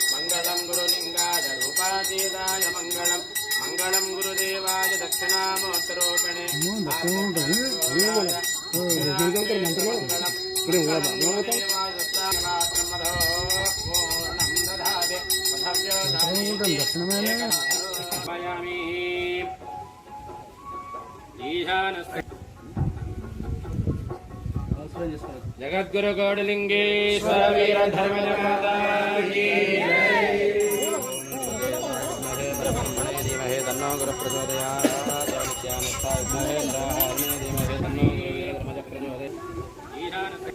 मंगलम गुरुलिंगाय रूपातीताय मंगलम मंगलम गुरुदेवाय दक्षिणामोत्तरोपणे जगद्गुरु गौडलिंगेश्वर वीर धर्मजमाता की धीमहि तन्नो गुरु प्रचोदयात् धीमहि तन्नो गुरु वीर धर्मज प्रचोदयात्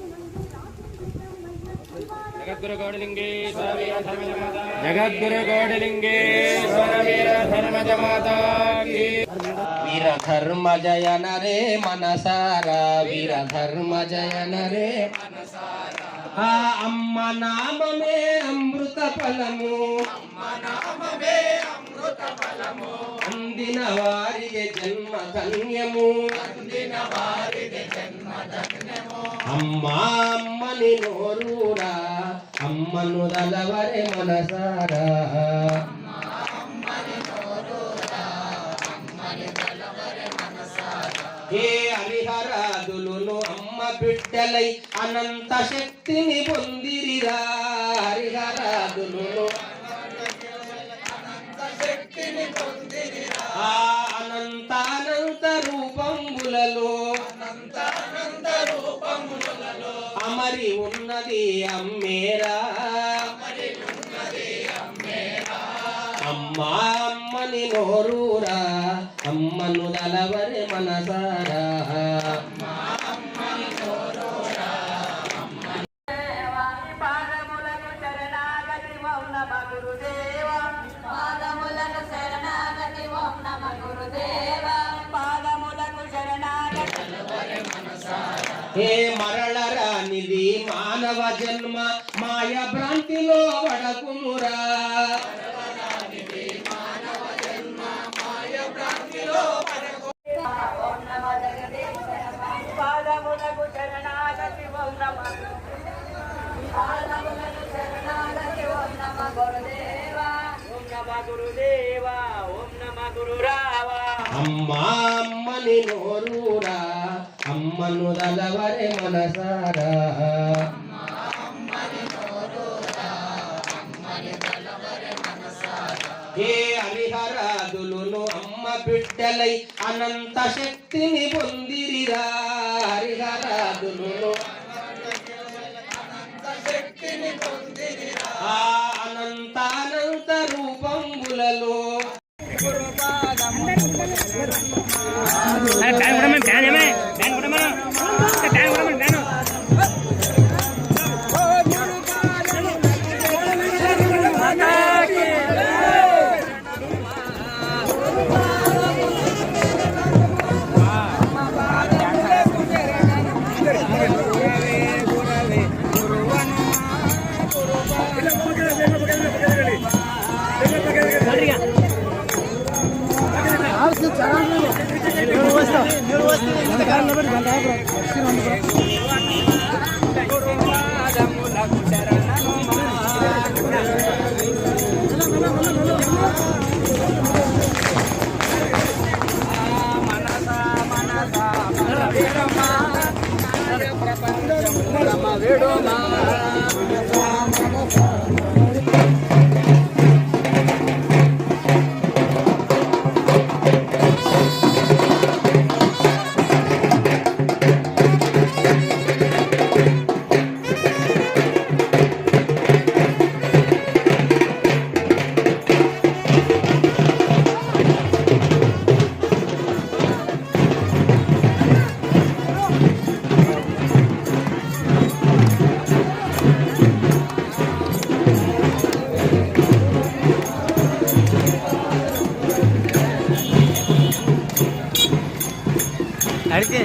जगद्गुरु गौडलिंगेश्वर वीर धर्मजमाता जगद्गुरु गौडलिंगेश्वर वीर धर्मजमाता की वीर धर्म जयन रे मनसारा वीर धर्म जयन रे मनसारा अम्म नाम में अमृत फलमु अंदिन वारिगे जन्म धन्यमु अम्मा अम्मनि नोरूरा अम्मनु दलवरे मनसारा हे हरिहरादुलुनु अम्म बिड्डलै अनंत शक्तिनि పొందిరిరా हरिहरादुलुनु अनंत शक्तिनि పొందిరిరా అనంతానంత రూపంబులలో అమరి ఉన్నది అమ్మేరా అమ్మా అమ్మని నోరూరా అమ్మను దలవరే మనసారా हे మరళరానిది మానవ జన్మ మాయ భ్రాంతిలో వడకుమురా పాదములకు శరణాగతి ఓం నమః గురుదేవా ఓం నమః గురురావా అమ్మా అమ్మని నోరూరా అమ్మను దలవరే మనసారా हे हरिहरादुलुनु अम्म बिड्डलै अनंत शक्तिनि పొందిరిరా हरिहरादुलुनु अनंताనంత రూపంబులలో ಅಡಿಕೆ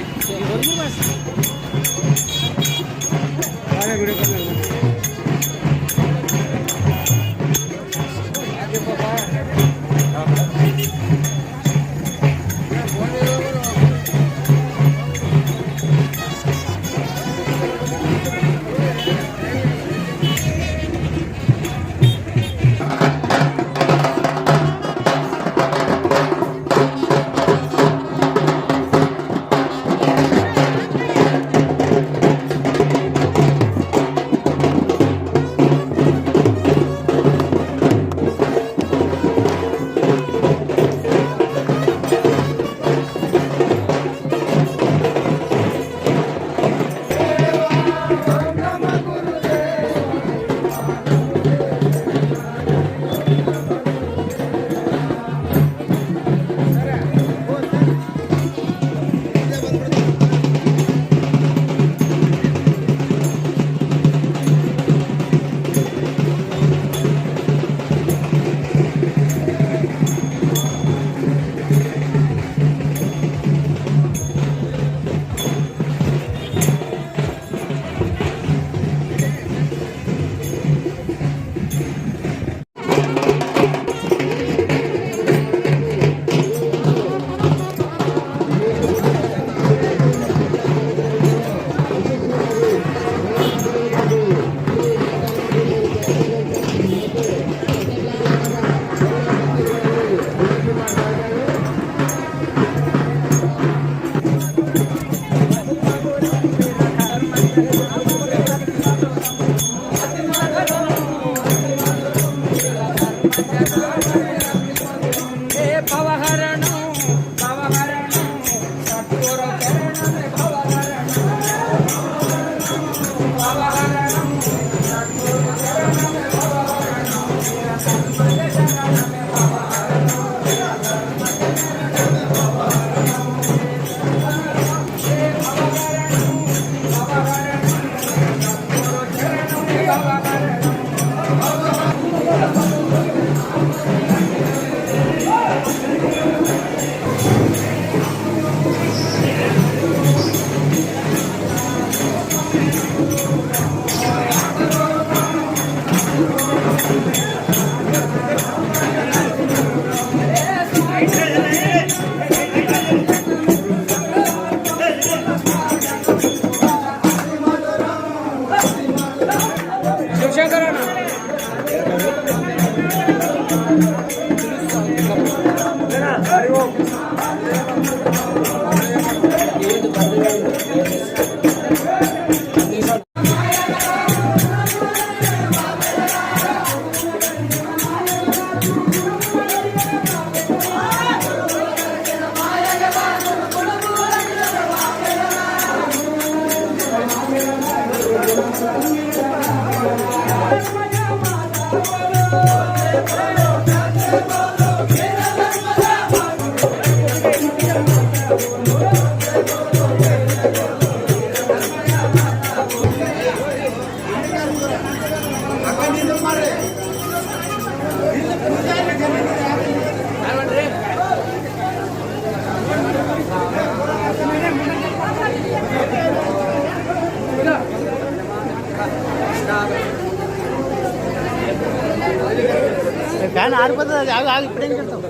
ఫ్యాన్ ఆరిపోతుంది. అది ఆగు ఆగు ఇప్పుడేం చెప్తావు,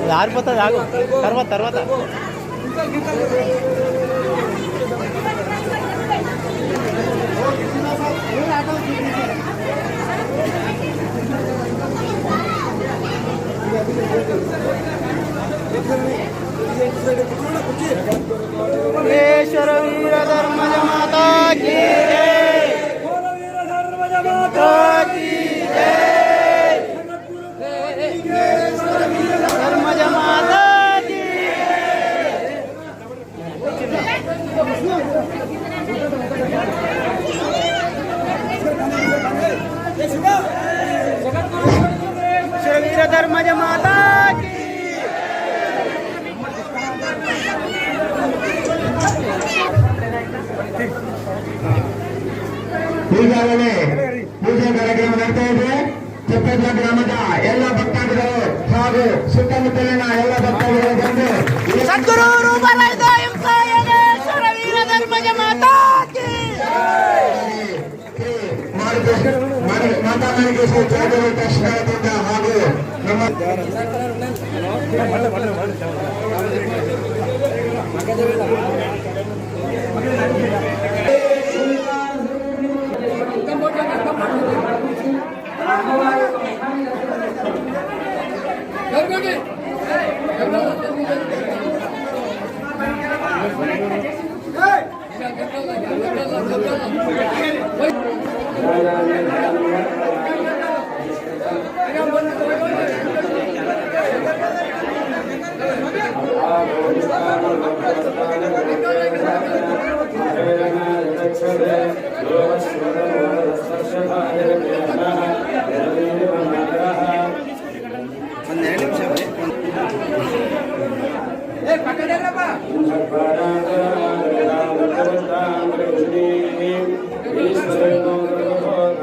అది ఆరిపోతుంది. ఆగు తర్వాత తర్వాత ఈశ్వర వీర ధర్మజ మాతా కీ జై, వీర ధర్మజ మాతా కీ జై, ధర్మజ మాతా కీ జై, వీర ధర్మజ మాతా కీ ಈಗಾಗಲೇ ಪೂಜೆ ಕಾರ್ಯಕ್ರಮ ನಡೆತಾ ಇದೆ. ತಿಪ್ಪೇಸ್ವಾಮಿ ಗ್ರಾಮದ ಎಲ್ಲ ಭಕ್ತಾದಿಗಳು ಹಾಗೂ ಸುತ್ತಮುತ್ತಲಿನ ಎಲ್ಲ ಭಕ್ತಾದಿಗಳು ಬಂದು ಸದ್ಗುರು ರೂಪಾಲಯದ ಕಾರ್ಯಕ್ರಮಕ್ಕೆ ಜಾಗೃತ ಶ್ರೇಯದಿಂದ ಹಾಗೂ ನಮ್ಮ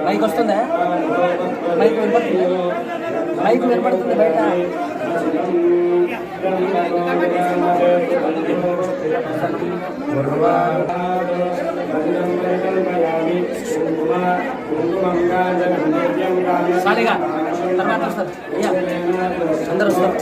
మైక్ వస్తుందా? మైక్ వినపడుతుంది, మైక్ వినపడుతుంది బయట. సాలిగా తర్వాత వస్తారు, అందరూ వస్తారు.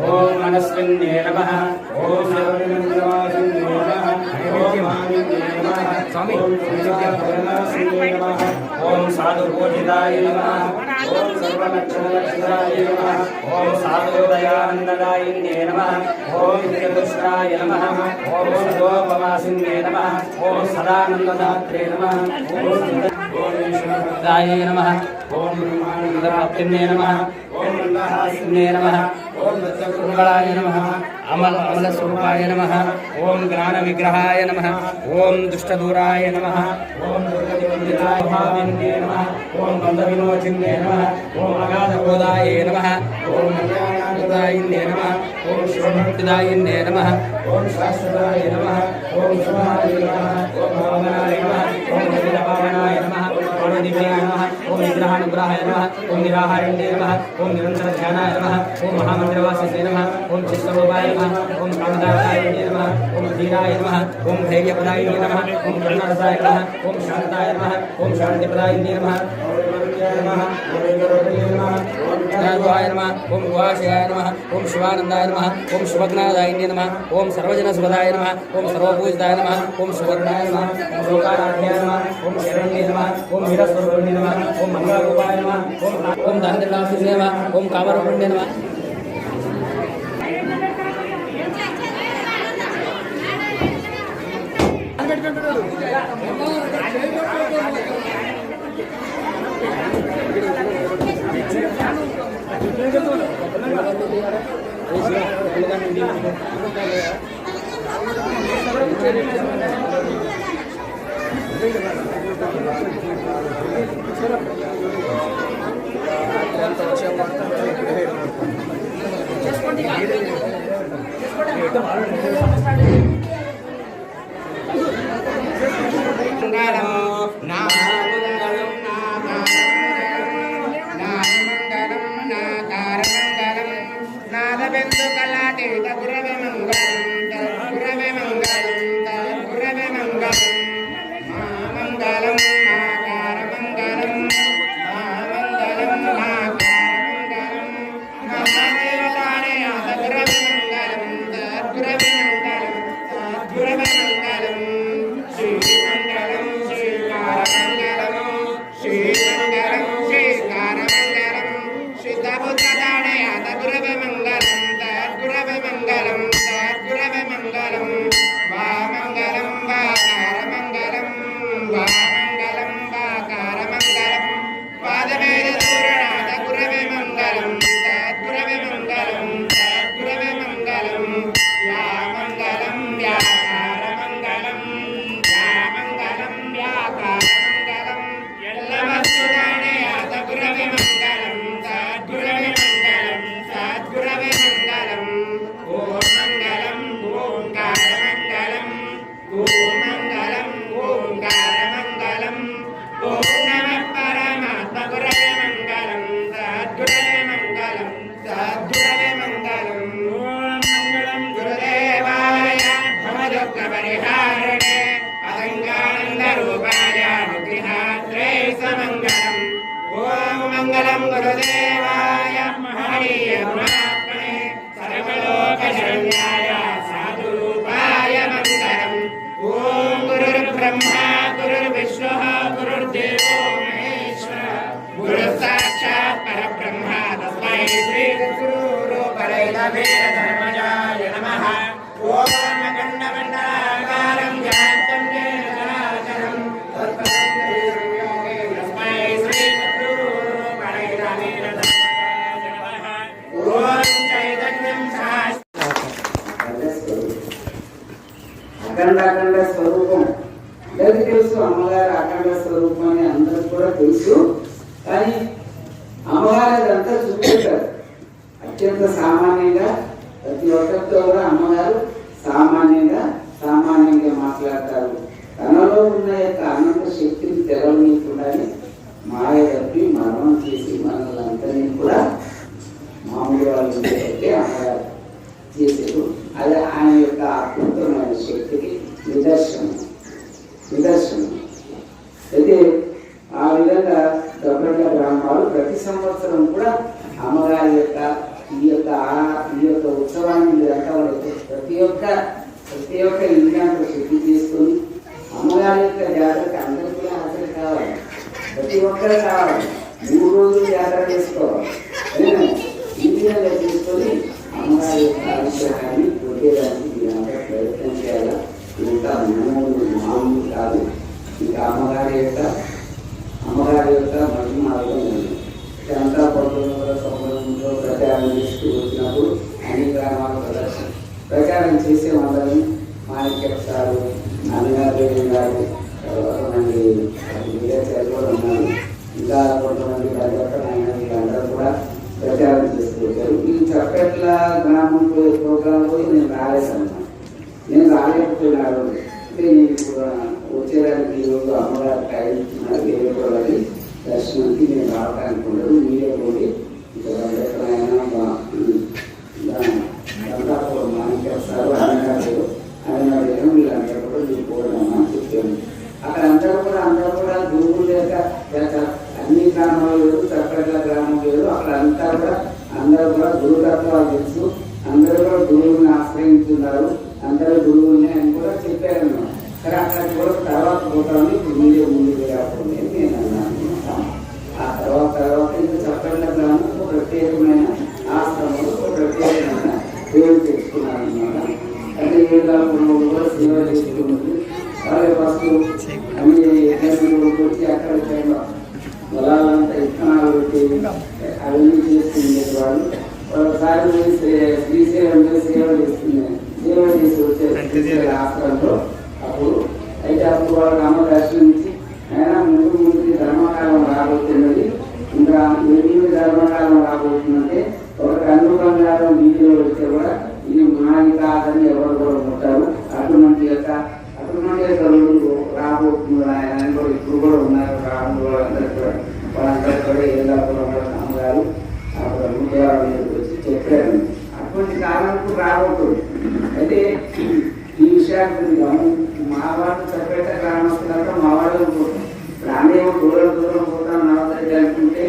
ఓం మనస్విన్నే నమః. ఓం సర్వనింద్రవాసిన్నే నమః. ఓం మానిన్నే నమః. ఓం సర్వనాశిన్నే నమః. ఓం సాధుబోధితాయ నమః. ఓం సర్వలక్షణలక్షణాయ నమః. ఓం సాధుదయానందదాయిన్నే నమః. ఓం చతుష్టాయ నమః. ఓం సర్వోపవాసిన్నే నమః. ఓం సదానందదాత్రే నమః. ఓం ఈశ్వరాయ నమః. ఓం బ్రహ్మానందప్రాప్తిన్నే నమః. ఓం మందహాసిన్నే నమః. ఓం దత్తగృహళాయ నమః. అమలస్వరూపాయ నమః. ఓం జ్ఞాన విగ్రహాయ నమః. ఓం దుష్టదూరాయ నమః. ఓం దుర్గతివందితాయ నమః. ఓం బంధవిమోచిన్నే నమః. ఓం అగాధబోధాయ నమః. ఓం కళ్యాణాదాయిన్నే నమః. ఓం శుభభక్తిదాయిన్నే నమః. ఓం శాశ్వతాయ నమః. ఓం శుభాయ నమః. ఓం భావనాయ నమః. ఓం నిరపావనాయ నమః. ఓం దివ్యాయ నమః. ఓం నిగ్రహానుగ్రహాయ నమః. ఓం నిరాహారిణ్యే నమః. ఓం నిరంతర ధ్యానాయ నమః. ఓం మహామంత్రవాసినే నమః. ఓం చిత్తరూపాయ నమః. ఓం కామదాయనే నమః. ఓం ధీరాయ నమః. ఓం ధైర్యప్రదాయినే నమః. ఓం కరుణారసాయ నమః. ఓం శాంతాయ నమః. ఓం శాంతిప్రదాయినే నమః. ఓం గుహాశయాయ నమః. ఓం శివానందాయ నమః. ఓం శుభజ్ఞాదాయినే నమః. ఓం సర్వజనసుఖదాయ నమః. ఓం సర్వపూజితాయ నమః. ఓం సువర్ణాయ నమః. ఓం లోకారాధ్యాయ నమః. ఓం శరణ్యే నమః. ఓం వీరస్వరూపిణే నమః. ఓం మంగళరూపాయ నమః. ఓం దారిద్ర్యనాశినే నమః. ఓం కామరూపిణే నమః. మంగళం ధర్మజాయ నమః ఓం అఖండమండలాకారం జ్ఞానం జనార్దనం తస్మై శ్రీ సద్గురు పరమేశ్వరాయ నమః ఓం చైతన్యం అఖండ స్వరూపం అందరికీ తెలుసు. అమ్మగారు అఖండ స్వరూపం అని అందరికి కూడా తెలుసు. కానీ అమ్మగారు అదంతా చూపించారు. అత్యంత సామాన్యంగా ప్రతి ఒక్కరితో కూడా అమ్మగారు సామాన్యంగా మాట్లాడతారు. తనలో ఉన్న యొక్క అనంత శక్తిని తెలవనీయకుండానే మాయ తప్పి మరణం చేసి మనల్ని అందరినీ కూడా మామూలు వాళ్ళు అయితే అమ్మగారు చేసేది. అది ఆయన యొక్క అద్భుతమైన శక్తికి నిదర్శనం. అయితే ఆ విధంగా దొబ్బెళ్ళ గ్రామాలు ప్రతి సంవత్సరం కూడా అమ్మగారి యొక్క ఈ యొక్క ఉత్సవాన్ని ప్రతి ఒక్క ఇండియాను శుద్ధి చేసుకొని అమ్మగారి యొక్క జాతరకి అందరూ కూడా హాజరు కావాలి. ప్రతి ఒక్కరు కావాలి. 3 రోజులు జాతర చేసుకోవాలి. ఈ విధంగా చేసుకొని అమ్మగారి యొక్క అనుగ్రహాన్ని పొందేదానికి ప్రయత్నం చేయాలి. ఇంకా మామూలు కాదు. ఇంకా అమ్మగారి యొక్క మంచి మార్గం ఉంది. అంతా పట్టుదల సంబంధంలో ప్రచారం చేస్తూ వచ్చినప్పుడు అన్ని గ్రామాల ప్రచారం చేసే వాళ్ళని మాణిక్య సారు, అన్నగారు గారు, కొంతమంది విలేకరులు కూడా ఉన్నారు. ఇంకా కొంతమంది ప్రజాపరమైన వీళ్ళందరూ కూడా ప్రచారం చేస్తూ వచ్చారు. ఈ చప్పట్ల గ్రామం ప్రోగ్రాం పోయి నేను రాలేకపోయినాడు. నేను ఇప్పుడు వచ్చేదానికి ఈరోజు అమ్మగారు టైం వేయకూడదని దర్శనానికి నేను రావడానికి ఉండదు. మీరే పోయి ఇక్కడ మాణిక్యారు అన్నగారు వీళ్ళందరూ కూడా మీరు పోవడం చెప్పాను. అక్కడ అందరూ కూడా గురువులు లేక అన్ని గ్రామాలు లేదు, చప్పట్ల గ్రామం లేదు. అక్కడ అందరూ కూడా గురుతత్వాలు తెలుసు. అందరూ కూడా గురువుని ఆశ్రయించున్నారు. అందరూ గురువుని అని కూడా చెప్పారన్నమాట. సరే అక్కడికి కూడా తర్వాత పోతామని ఇప్పుడు మీరే ముందుకు రాకుండా నేను అన్నాను. ఆ తర్వాత ఇంకా చప్పట్ల గ్రామం ఒక ప్రత్యేకమైన ఆశ్రమంలో ఒక ప్రత్యేకమైన పేరు తెచ్చుకున్నాను అనమాట. అంటే కూడా సేవ చేసుకున్నది. అలాగే ఫస్ట్ అన్ని వచ్చి అక్కడ పొలాలంతా ఇత్తనాలు పెట్టి అవన్నీ చేస్తుండే వాళ్ళు. ఒకసారి శ్రీశైలం సేవ చేసి వచ్చే ఆశ్రమంలో అప్పుడు అయితే అప్పుడు వాళ్ళు అమ్మ దర్శనించి అయినా ముందుకి ధర్మకాలం రాబోతున్నది, ఇంకా 8 ధర్మకాలం రాబోతుందంటే ఒక కన్ను బంగారం వీధిలో వస్తే కూడా ఇది మాది కాదని ఎవరు కూడా ఉంటారు. అటువంటి రోజులు రాబోతున్నారు. ఆయన కూడా ఇప్పుడు కూడా ఉన్నారు. రాములు వాళ్ళందరూ కూడా ఏదాపురం అమ్మగారు అక్కడ ఉద్యోగాల వచ్చి చెప్పారు. అటువంటి కాలంకు రాబోతుంది. అయితే ఈ విషయాన్ని మా వాళ్ళు చప్పేట గ్రామస్తులంతా మా వాళ్ళు ప్రాణేమో దూరం పోతాం నవతరి అనుకుంటే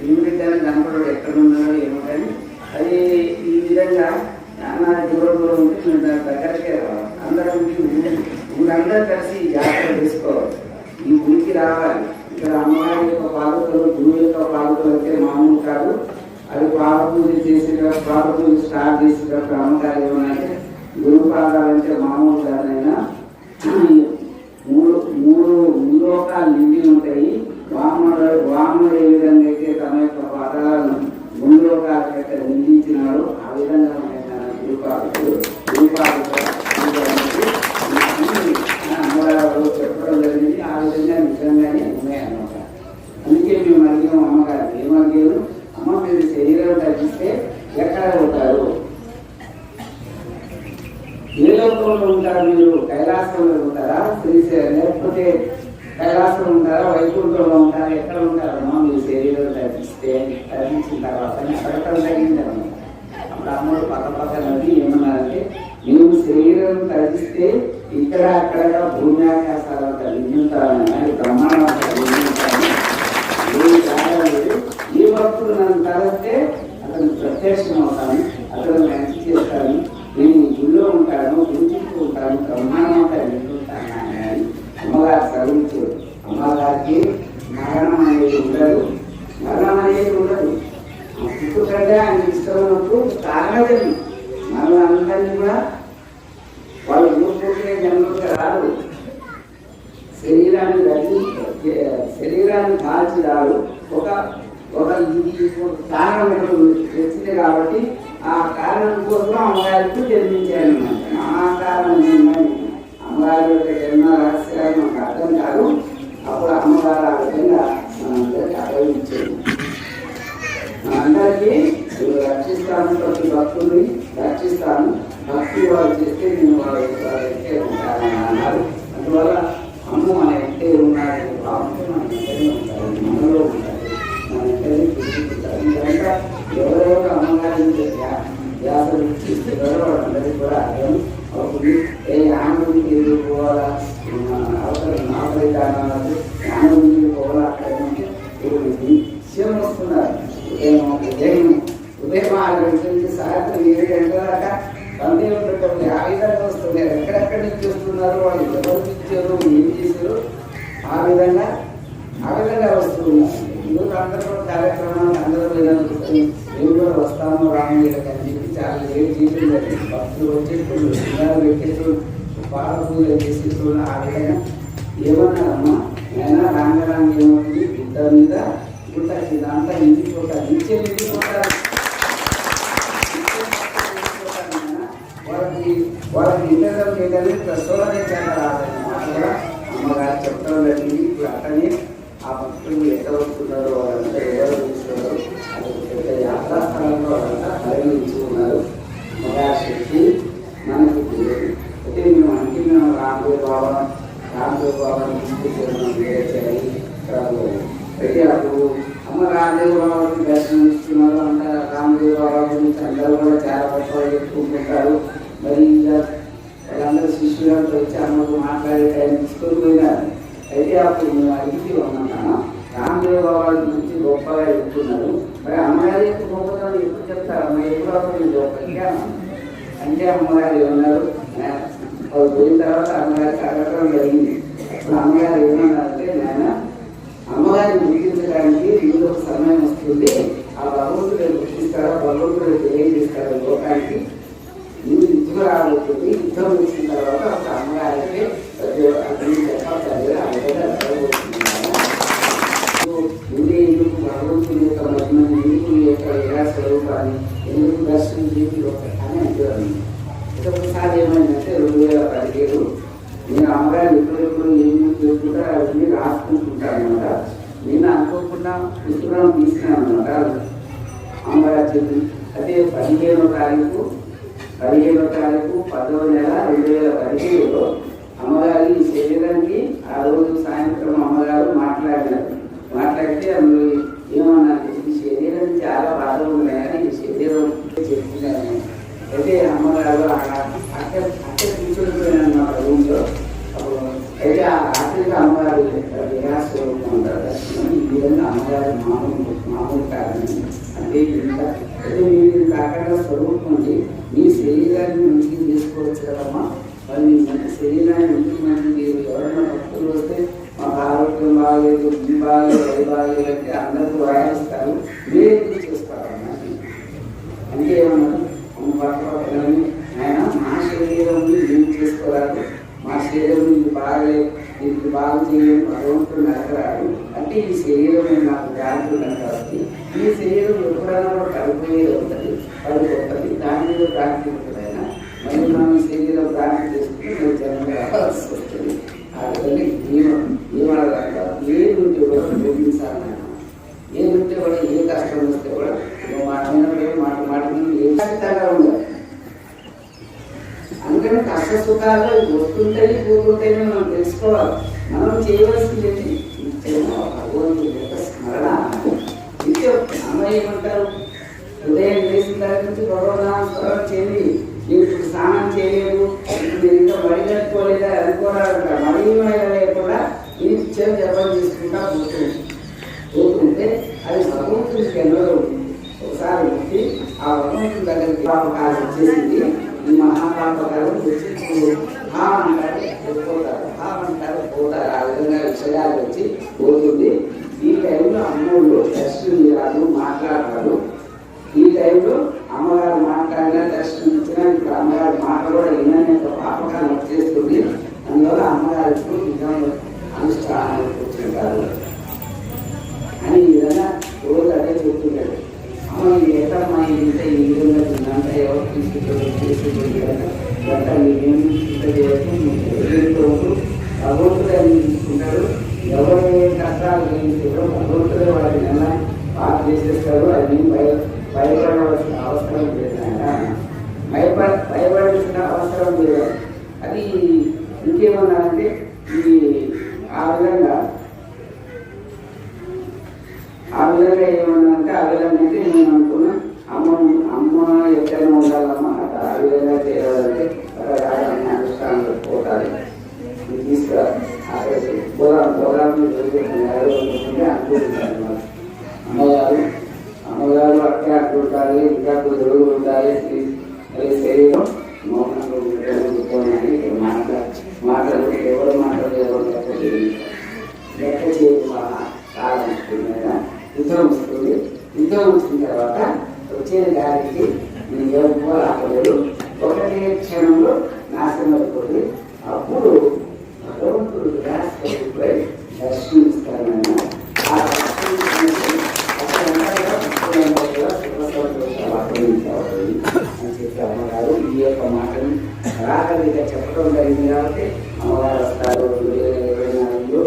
ఇంటికి కనపడడు ఎక్కడున్నాడో ఏమో. కానీ అది ఈ విధంగా చాలా దూరం ఉంటే మేము దాని దగ్గరకే రావాలి. ఊరందరూ కలిసి జాగ్రత్త చేసుకోవాలి. ఈ ఊరికి రావాలి. ఇక్కడ అమ్మగారి యొక్క పాదకులు, గురువు యొక్క పాదకులు అయితే మామూలు కాదు. అది పాదపూజ స్టార్ట్ చేసేటప్పుడు అమ్మగారు ఏమన్నారంటే గురువు పాదాలంటే మామూలు కాదైనా 3 లోకాలు నిండి ఉంటాయి. వామనుడు ఏ విధంగా అయితే తమ యొక్క పాదాలను 3 లోకాలకు అయితే నిందించినాడు ఆ విధంగా గురుపాదకుడు అమ్మగారు చెప్పడం జరిగింది. ఆ విధంగా నిజంగానే ఉన్నాయన్నమాట. అందుకే మేము అడిగాము అమ్మగారు ఏమడిగారు, అమ్మ మీరు శరీరం తగ్గిస్తే ఎక్కడ ఉంటారు, ఏ లోకంలో ఉంటారు, మీరు కైలాసంలో ఉంటారా, శ్రీశైలం లేకపోతే కైలాసంలో ఉంటారా, వైకుంఠంలో ఉంటారా, ఎక్కడ ఉంటారమ్మా మీరు శరీరం తగ్గించిన తర్వాత అక్కడ తగ్గిందన్నమాట. అప్పుడు అమ్మడు పక్క నది ఏమన్నారంటే మేము శరీరం తగ్గిస్తే ఇక్కడ అక్కడ భూమి ఆకాశాలంతా నిండుతారని బ్రహ్మాండం ఏ భక్తుడు నన్ను తలస్తే అతను ప్రత్యక్షం అవుతాను, అతను మంచి చేస్తాను, నేను గుళ్ళో ఉంటాను, గుంచుతూ ఉంటాను, బ్రహ్మాండంగా నిండుతాను అని అమ్మగారు చదివించారు. అమ్మగారికి మరణం అనేది ఉండదు. పుట్టుకంటే ఆయన ఇష్టమైనప్పుడు కారణమే సహజం. మనం అందరినీ కూడా వాళ్ళు ఊరుకుంటే జన్మకి రాదు. శరీరాన్ని కాల్చి రాదు. ఒక కారణం వచ్చింది కాబట్టి ఆ కారణం కోసం అమ్మగారికి జన్మించారన్నమాట. ఆ కారణం ఏంటంటే అమ్మగారి యొక్క జన్మ రహస్యాలు మనకు అర్థం కాదు. అప్పుడు అమ్మగారు ఆ విధంగా మనందరికీ అభయించారు. మనందరికీ రక్షిస్తాను, ప్రతి భక్తుల్ని రక్షిస్తాను, భక్తి వాళ్ళు చేస్తే నేను వాళ్ళ ఎక్కే ఉంటానని అన్నారు. అందువల్ల అమ్మ మన ఎక్కే ఉన్నారని భావంతో మన ఇద్దరిని ఉంటారు, మనలో ఉంటారు, మన ఇద్దరిని చూసుకుంటారు. ఇదంతా ఎవరెవరు అమ్మగారి వ్యాసలు ఇస్తున్నారో వాళ్ళందరికీ కూడా అర్థం అవుతుంది. ఏ ఆనందం ఎదుర్కోవాలా, అవసరం నాపరిధానాలు ఆనందం పోవాలా, అక్కడ నిత్యం వస్తున్నారు. ఉదయం 6 గంటల నుంచి సాయంత్రం 7 గంటల దాకా సందేహం పెట్టండి. ఆ విధంగా వస్తున్నారు. ఎక్కడెక్కడి నుంచి వస్తున్నారు, వాళ్ళు ఎవరు ఇచ్చారు, ఏం చేశారు, ఆ విధంగా వస్తున్నారు. ఈరోజు అందరూ కూడా కార్యక్రమాన్ని అందరూ విధానం మేము కూడా వస్తాము రామలీలకి అని చెప్పి చాలా లేట్ చేసింది. భక్తులు వచ్చేటప్పుడు పిల్లలు పెట్టేటప్పుడు పాల పూజ చేసేటప్పుడు ఆ విధంగా ఏమన్నారమ్మా, అయినా రాంగరాంగ ఏమవుతుంది గుట్ట మీద గుట్ట ఇదంతా నిండిపోతారు, నిండిపోతారు. వాళ్ళకి ఇంటర్ చేయడానికి ప్రసోదనే చాలా రాదన్నమాట. అమ్మగారు చెప్పడం జరిగింది. ఇప్పుడు అక్కడనే ఆ భక్తులు ఎక్కడ వస్తున్నారో వాళ్ళంతా ఎవరు చూస్తున్నారో అది పెద్ద యాత్రా స్థలంలో వాళ్ళంతా పరిగణించుకున్నారు. అమ్మగారి శక్తి మనకి తెలియదు. అయితే మేము అనుకున్నాం రామదేవ్ బాబాని తీసుకొచ్చారు. అయితే అప్పుడు అమ్మ రామదేవ్ బాబాకి దర్శనం ఇస్తున్నారు అంట. రామదేవ్ బాబా గురించి అందరూ కూడా చాలా గొప్పగా చెప్పుకుంటుంటారు. మరి వాళ్ళందరూ శిష్యులతో వచ్చి అమ్మకు మాట్లాడే టైం తీసుకొని పోయినారు. అయితే అప్పుడు మేము అడిగి ఉన్నాను, రామదేవ్ బాబా గురించి గొప్పగా చెప్తున్నారు, మరి అమ్మగారి యొక్క గొప్పతనం ఎప్పుడు చెప్తారు, అమ్మ ఎప్పుడు అప్పుడు గొప్పగా అంటే అమ్మగారు ఏమన్నారు, వాళ్ళు పోయిన తర్వాత అమ్మగారి కార్యక్రమం జరిగింది. అప్పుడు అమ్మగారు ఏమన్నారంటే, నాయన అమ్మగారిని గుర్తించడానికి ఇందులో ఒక సమయం వస్తుంది, ఆ భగవంతుడు గుర్తిస్తారా, భగవంతుడు తెలియజేస్తారా లోకానికి, నువ్వు యుద్ధం రాబోతుంది, యుద్ధం వచ్చిన తర్వాత ఒక అమ్మగారికి చెప్పాలి ఆ విధంగా జరగబోతున్నాను. ముందే ఎందుకు భగవంతుని యొక్క మహిమని, ఎందుకు యొక్క విరా స్వరూపాన్ని ఎందుకు దర్శనం చేసి అని అంటారు. ఒకసారి ఏమైందంటే 2017 నేను అమ్మగారు ఎప్పుడెప్పుడు ఏమి చేసుకుంటా అవన్నీ రాసుకుంటుంటాను అనమాట. నేను అనుకోకుండా పుస్తకం తీసుకున్నాను అనమాట. అమ్మగారు చెప్పి అదే 15వ తారీఖు 10వ నెల 2017లో అమ్మగారు ఈ శరీరానికి ఆ రోజు సాయంత్రం అమ్మగారు మాట్లాడితే అందులో ఏమన్నారు, ఈ శరీరం చాలా బాధలు ఉన్నాయని ఈ శరీరం చెప్తున్నాను. అయితే అమ్మగారు అట్టే కూర్చొనిపోయినా అన్నమాట రూమ్లో. అప్పుడు అయితే ఆ రాత్రికి అమ్మగారు విరాస్వరూపం ఉంటారు దర్శనం. ఈ విధంగా అమ్మగారు మామూలు కారణం అంటే అయితే మీరు కాకుండా స్వరూపం ఉంది, మీ శరీరాన్ని మంచిగా తీసుకోవచ్చు కదమ్మా. మరి మీ శరీరాన్ని మంచి మీరు ఎవరైనా భక్తులు వస్తే మాకు ఆరోగ్యం బాగలేదు, ఇది బాగలేదు, అది బాగలేదు అంటే అందరూ వాయిస్తారు, మీరే ఎందుకు చేస్తారమ్మా అంటే ఏమన్నారు, అమ్మ పట్టుకోవాలని ఆయన మా శరీరం ఏం చేసుకోరాదు, మా శరీరం ఇది బాగలేదు, ఇది బాగు చేయడం భగవంతుడు నడకరాడు అంటే ఈ శరీరం నాకు జాగ్రత్తలు కాబట్టి ఈ శరీరం ఎప్పుడైనా కూడా కలిపోయేది ఉంటుంది, పడిపోతుంది, దాని మీద ప్రాంతి ఉంటుంది. అయినా మళ్ళీ మనం శరీరం ప్రాంతి చేసుకుంటే మేము జన్మ రావాల్సి వస్తుంది. ఆ విధంగా ఏమనగా ఏది ఉంటే కూడా బోధించాలన్నా, ఏది ఉంటే కూడా ఏ కష్టం వస్తే కూడా మాట ఏ ఖచ్చితంగా ఉండాలి. అందుకని కష్ట సుఖాలు వస్తుంటాయి పోతుంటాయి మనం తెలుసుకోవాలి. మనం చేయవలసింది భగవంతుడి యొక్క స్మరణ. నిత్యం అమ్మ ఏమంటారు, ఉదయం లేచిన దగ్గర నుంచి భగవద్నామ స్మరణ చేయండి. నేను ఇప్పుడు స్నానం చేయలేదు, నేను ఇంకా మడి కట్టుకోలేదా అనుకోవాలంట. మడి లేకుండా నిత్యం జపం చేసుకుంటా పోతుంటే అది భగవంతుడికి ఎన్నో ఉంటుంది. ఒకసారి వచ్చి ఆ భగవంతుడి దగ్గరికి పాపకాలు వచ్చేసింది. ఈ మహాపాపకాలు వచ్చి అంటారు పోతారు, ఆ విధంగా విషయాలు వచ్చి పోతుంది. ఈ టైంలో అమ్మోళ్ళు టెస్ట్ చేయాలి, మాట్లాడాలి. ఈ టైంలో అమ్మగారు మాట్లాడినా దర్శనం ఇప్పుడు అమ్మగారి మాట కూడా వినని పాపకాలు వచ్చేస్తుంది. అందువల్ల అమ్మగారు ఇప్పుడు నిజంగా అనుష్ఠానాలు కూర్చుంటారు అని ఈ విధంగా రోజు అదే చెప్తుంటాడు. అమ్మ ఇది ఎక్కడమ్మా ఇంత ఈ విధంగా తిన్నంత ఎవరు తీసుకుంటుంది గంట మీరేమి ఇంత చేయొచ్చు భగవంతుడే తీసుకుంటారు. ఎవరు కష్టాలు గ్రహించారో భగవంతుడే వాటిని ఎలా పాట చేసేస్తారు. అది భయపడవలసిన అవసరం లేదు, భయపడాల్సిన అవసరం లేదు. అది ఇంకేమన్నారంటే ఈ ఆ విధంగా ఏమన్నా ఆ విధంగా అయితే నేను అనుకున్నా అమ్మ ఎక్కడైనా ఉండాలమ్మా ఆ విధంగా చేయాలంటే అనుష్ఠానంలో పోతారు తీసుకురా ప్రోగ్రామ్ అనుకుంటున్నారు. అమ్మగారు అట్టే అనుకుంటారు. ఇంకా కొద్ది రోజులు ఉంటాయి శరీరం మౌనంగా ఉంటున్నాయి. మాటలు ఎవరు లెక్క చేయడం కాదనుకుంటున్నా. యుద్ధం వస్తుంది. యుద్ధం వచ్చిన తర్వాత వచ్చే దానికి నేను ఎవరు ఆపలేదు. ఒకటే క్షణంలో నాశనం అయిపోతుంది. అప్పుడు భగవంతుడు రాష్ట్రపతిపై దర్శనమిస్తానన్న ఆ అని చెప్పి అమ్మగారు ఈ యొక్క మాటను రాకలిగా చెప్పడం జరిగింది. కాబట్టి అమ్మగారు వస్తారు 2024లో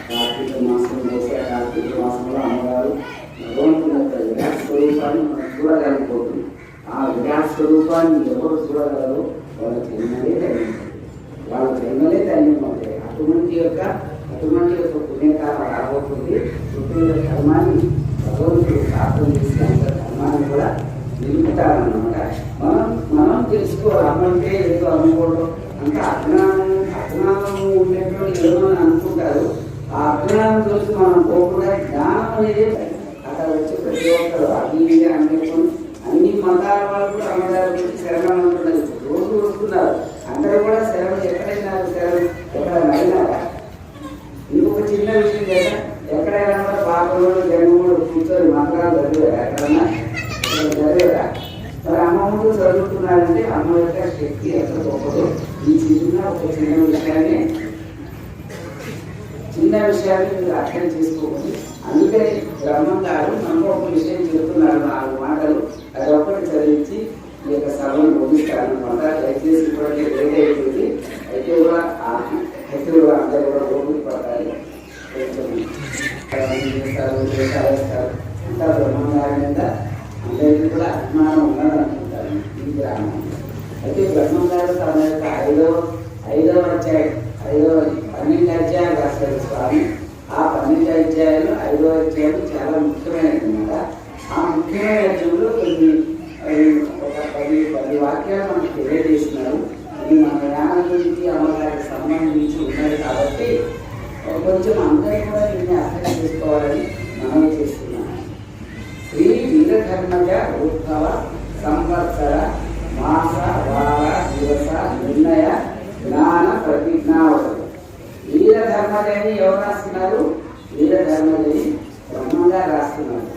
కార్తీక మాసం వేసే కార్తీక మాసంలో అమ్మగారు భగవంతుని యొక్క విరాట్ స్వరూపాన్ని మనం చూడగలిగిపోతుంది. ఆ విరాట్ స్వరూపాన్ని ఎవరు చూడగలరు? వాళ్ళ జన్మలే ధన్యమవుతాయి. అటువంటి యొక్క పుణ్యకాలం రాబోతుంది. పుట్టిన ధర్మాన్ని భగవంతుడు ప్రార్థన చేసి అంత ధర్మాన్ని కూడా నిలుపుతారన్నమాట. మనం తెలుసుకోవాలి. అమ్మంటే ఏదో అనుకోవడం అంటే అజ్ఞానం ఉండేటువంటి ఏదో అనుకుంటారు. ఆ అజ్ఞానం చూసి మనం పోకుండా జ్ఞానం అనేది అక్కడ వచ్చి ప్రతి ఒక్కరు అది ఇది అనుకుని అన్ని మతాల వాళ్ళు కూడా అమ్మగారి గురించి శరణం ఉంటున్నారు. రోజు వస్తున్నారు. అందరూ కూడా శరణం ఎక్కడైనా శరణం ఎక్కడ నడినారా? ఇంకొక చిన్న విషయం కదా, ఎక్కడైనా కూడా పాపలు జన్మములు కూర్చొని మంత్రాలు చదివారా? ఎక్కడన్నా చదివారా? మరి అమ్మ ముందు చదువుతున్నారంటే అమ్మ యొక్క శక్తి ఎంత గొప్పదో ఈ చిన్న విషయాన్ని మీరు అర్థం చేసుకోవాలి. అందుకని బ్రహ్మం గారు మనకు ఒక విషయం చెప్తున్నారు. 4 మాటలు అది ఒక్కటి చదివించి ఈ యొక్క సభను ముగిస్తారనమాట. దయచేసి ఇప్పటికే లేట్ అయిపోయింది. అయితే కూడా అందరూ కూడా ఓపిక పడాలి. చేస్తారు అంతా బ్రహ్మం గారి మీద అందరికీ కూడా అభిమానం ఉన్నదనుకుంటారు ఈ గ్రామం. అయితే బ్రహ్మం గారు తన యొక్క 5వ అధ్యాయం 12 అధ్యాయాలు రాశారు స్వామి. ఆ 12 అధ్యాయాలు 5వ అధ్యాయం చాలా ముఖ్యమైనది అన్నమాట. ఆ ముఖ్యమైన అధ్యాయంలో ఒక 10 వాక్యాలు మనకు తెలియజేస్తున్నారు. ఇది మన జ్ఞానం గురించి అమ్మగారికి సంబంధించి ఉన్నది కాబట్టి కొంచెం అందరూ కూడా దీన్ని అర్థం చేసుకోవాలని మనం చేస్తున్నాం. శ్రీ వీరధర్మజ ఉద్భవ సంవత్సర మాస వార దివస నిర్ణయ జ్ఞాన ప్రతిజ్ఞావళి. వీరధర్మజని ఎవరు రాస్తున్నారు? వీరధర్మజని బ్రహ్మంగా రాస్తున్నారు.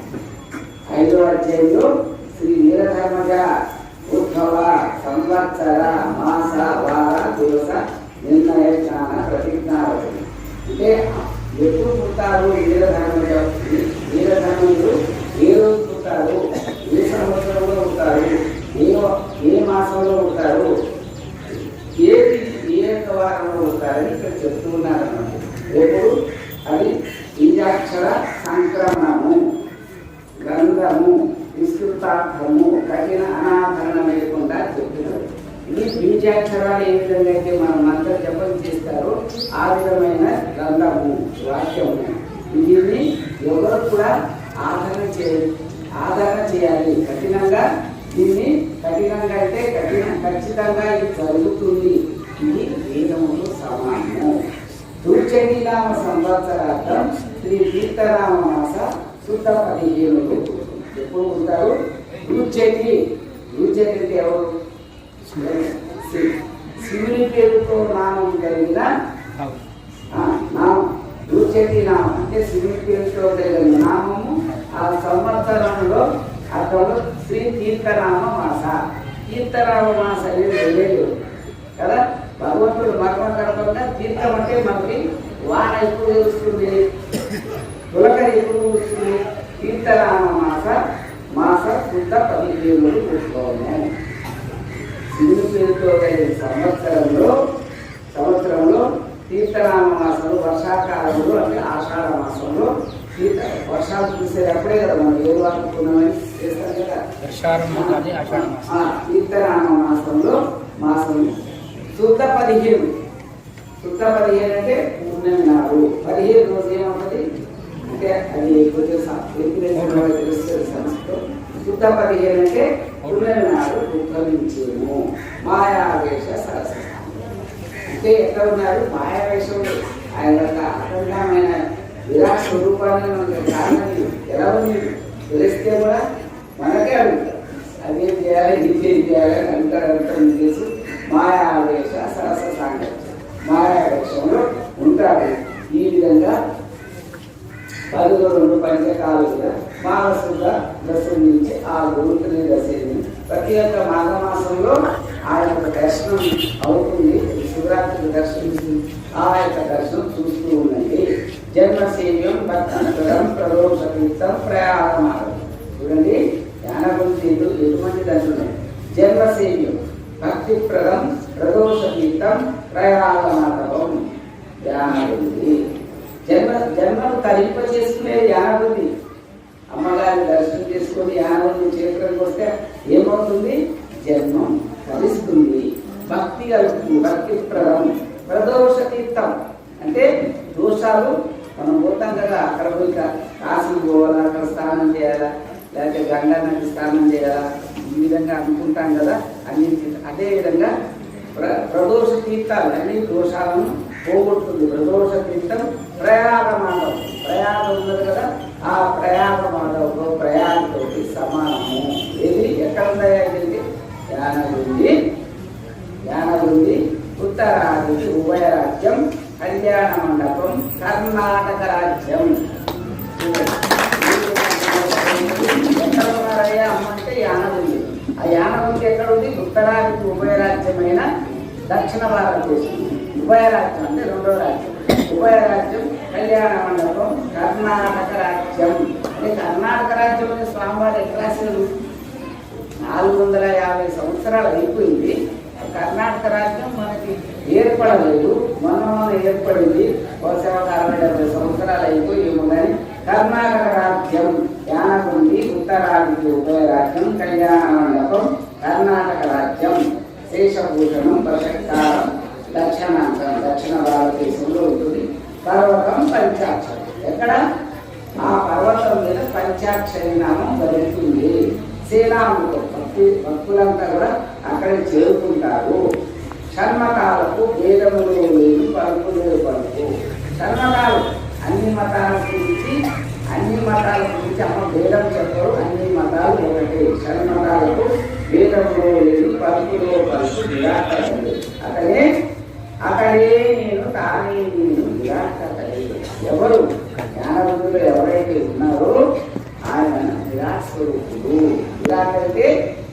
5వ అధ్యాయంలో శ్రీ వీరధర్మజ ఉద్భవ సంవత్సర మాస వార దివస నిర్ణయ జ్ఞాన ప్రతిజ్ఞావళి. అంటే ఎప్పుడు పుట్టారు వీరధర్మజుడు? ఏ రోజు పుట్టారు? ఏ సంవత్సరంలో పుట్టారు? ఏ మాసంలో పుట్టారు? ఏ వారంలో ఉంటారని ఇక్కడ చెప్తూ ఉన్నారన్నమాట. ఎప్పుడు అది బీజాక్షర సంక్రమణము, గంధము, విస్తృతార్థము, కఠిన అనాభరణ లేకుండా చెప్తున్నారు. ఈ బీజాక్షరాలు ఏ విధంగా అయితే మనం మంత్ర జపం చేస్తారో ఆ విధమైన గంధము వాక్యము. దీన్ని ఎవరు కూడా ఆదరణ చేయాలి. కఠినంగా దీన్ని కఠినంగా అంటే ఖచ్చితంగా ఇది జరుగుతుంది. ఇది వేదములు సమానము. దుర్చనీనామ సంవత్సరార్థం శ్రీ తీర్థరామ మాస శుద్ధ 15 ఎప్పుడు ఉంటారు? దుర్చని అంటే ఎవరు? శివుని పేరుతో నామం కలిగిన దుర్చని నామం అంటే శివుని పేరుతో కలిగిన నామము. ఆ సంవత్సరంలో అర్థంలో శ్రీ తీర్థనామ మాస. తీర్థనామ మాస అనేది లేదు కదా. భగవంతుడు మర్మకర్మంగా తీర్థం అంటే మనకి వాన ఎప్పుడు వస్తుంది, పులకరి ఎప్పుడు వస్తుంది. తీర్థనామ మాస శుద్ధ 15 చూసుకోవము. శివుని పేరుతో కలిగిన సంవత్సరంలో తీర్థనామ మాసంలో వర్షాకాలంలో అంటే ఆషాఢ మాసంలో వర్షాలు చూసేటప్పుడే కదా మనం ఏ వాడుకున్నామని చేస్తాం కదా. తీర్థనామ మాసం శుద్ధ 15. శుద్ధ 15 అంటే పూర్ణమి నాడు. 15 రోజు ఏమవుతుంది అంటే అది శుద్ధ 15 అంటే పూర్ణమి నాడు ఉద్భవించేము. మాయావేశ సరస్వతి అంటే ఎక్కడ ఉన్నారు మాయావేశంలో ఆయన యొక్క అఖండమైన విరాట్ స్వరూపాన్ని కారణం ఎలా ఉంది తెలిస్తే కూడా మనకే అడుగుతారు. అదేం చేయాలి ఇంకేం చేయాలి అని అంటారు. చేసి మాయావేశ సరస సాంగత్యం మాయావేశంలో ఉంటారు. ఈ విధంగా 12 పంచకాలుగా మానసుల దశమి నుంచి ఆ గురుతుని దశమి ప్రతి ఒక్క మాఘమాసంలో ఆ యొక్క దర్శనం అవుతుంది. శివరాత్రి దర్శనం ఆ యొక్క దర్శనం చూస్తూ ఉన్నది. జన్మసేవ్యం భక్తం ప్రదోషతీర్థం ప్రయాణమాగం. చూడండి జ్ఞానగుంజీలు ఎటువంటి దంటున్నాయి. జన్మసేవ్యం భక్తిప్రదం ప్రదోషతీర్థం ప్రయాణమాగం. జ్ఞానగుంజి జన్మను తరింప చేసుకునే జ్ఞానబుద్ధి. అమ్మగారి దర్శనం చేసుకుని జ్ఞానబుద్ధి చేతులకు వస్తే ఏమవుతుంది, జన్మం ఫలిస్తుంది, భక్తి కలుగుతుంది. భక్తిప్రదం ప్రదోష తీర్థం అంటే దోషాలు మనం పోతాం కదా, అక్కడ పోయి కాశీ పోవాలా, అక్కడ స్నానం చేయాలా, లేకపోతే గంగా నది స్నానం చేయాలా, ఈ విధంగా అనుకుంటాం కదా. అదే విధంగా ప్రదోష తీర్థాలు అన్ని దోషాలను పోగొడుతుంది. ప్రదోష తీర్థం ప్రయాగ మాధవ్. ప్రయాగ ఉన్నది కదా, ఆ ప్రయాగ మాధవ్లో ప్రయాగతో సమానము. ఏది ఎక్కడ ఉన్నాయా ఇది జ్ఞానగుంది ఉత్తరాది ఉభయ రాజ్యం కళ్యాణ మండపం కర్ణాటక రాజ్యం. ఎక్కడ ఉన్నారయ్యా అమ్మ అంటే యానగుంది. ఆ యానగుంది ఎక్కడ ఉంది, ఉత్తరాది ఉభయ రాజ్యమైన దక్షిణ భారతదేశం. ఉభయ రాజ్యం అంటే 2వ రాజ్యం. ఉభయ రాజ్యం కళ్యాణ మండపం కర్ణాటక రాజ్యం. అంటే కర్ణాటక రాజ్యం అనే స్వామివారి ఎక్రాసీలు 450 సంవత్సరాలు అయిపోయింది. కర్ణాటక రాజ్యం మనకి ఏర్పడలేదు, మన ఏర్పడింది. బహుశా 60-70 సంవత్సరాలు అయిపోయి కానీ కర్ణాటక రాజ్యం యానగుంది ఉత్తరాది ఉభయ రాజ్యం కళ్యాణ మండపం కర్ణాటక రాజ్యం. శేషభూషణం ప్రసక్తారం దక్షిణాంతం దక్షిణ భారతదేశంలో ఉంటుంది. పర్వతం పంచాక్షరి. ఎక్కడ ఆ పర్వతం మీద పంచాక్షరి నామం జరుగుతుంది. సేనాముతో భక్తులంతా కూడా అక్కడ చేరుకుంటారు. షణ్మతాలకు భేదములు లేదు, పలుకు లేదు పలుకు. షణ్మతాలు అన్ని మతాల గురించి అమ్మ భేదం చెప్పరు. అన్ని మతాలు ఒకటి. షణ్మతాలకు భేదములు లేదు, పలుకులో పలుకు. అక్కడే నేను తానే నేను విరాట్. ఎవరు జ్ఞానవంతులు ఎవరైతే ఉన్నారో ఆయన విరాట్ స్వరూపుడు. విరాట్ అంటే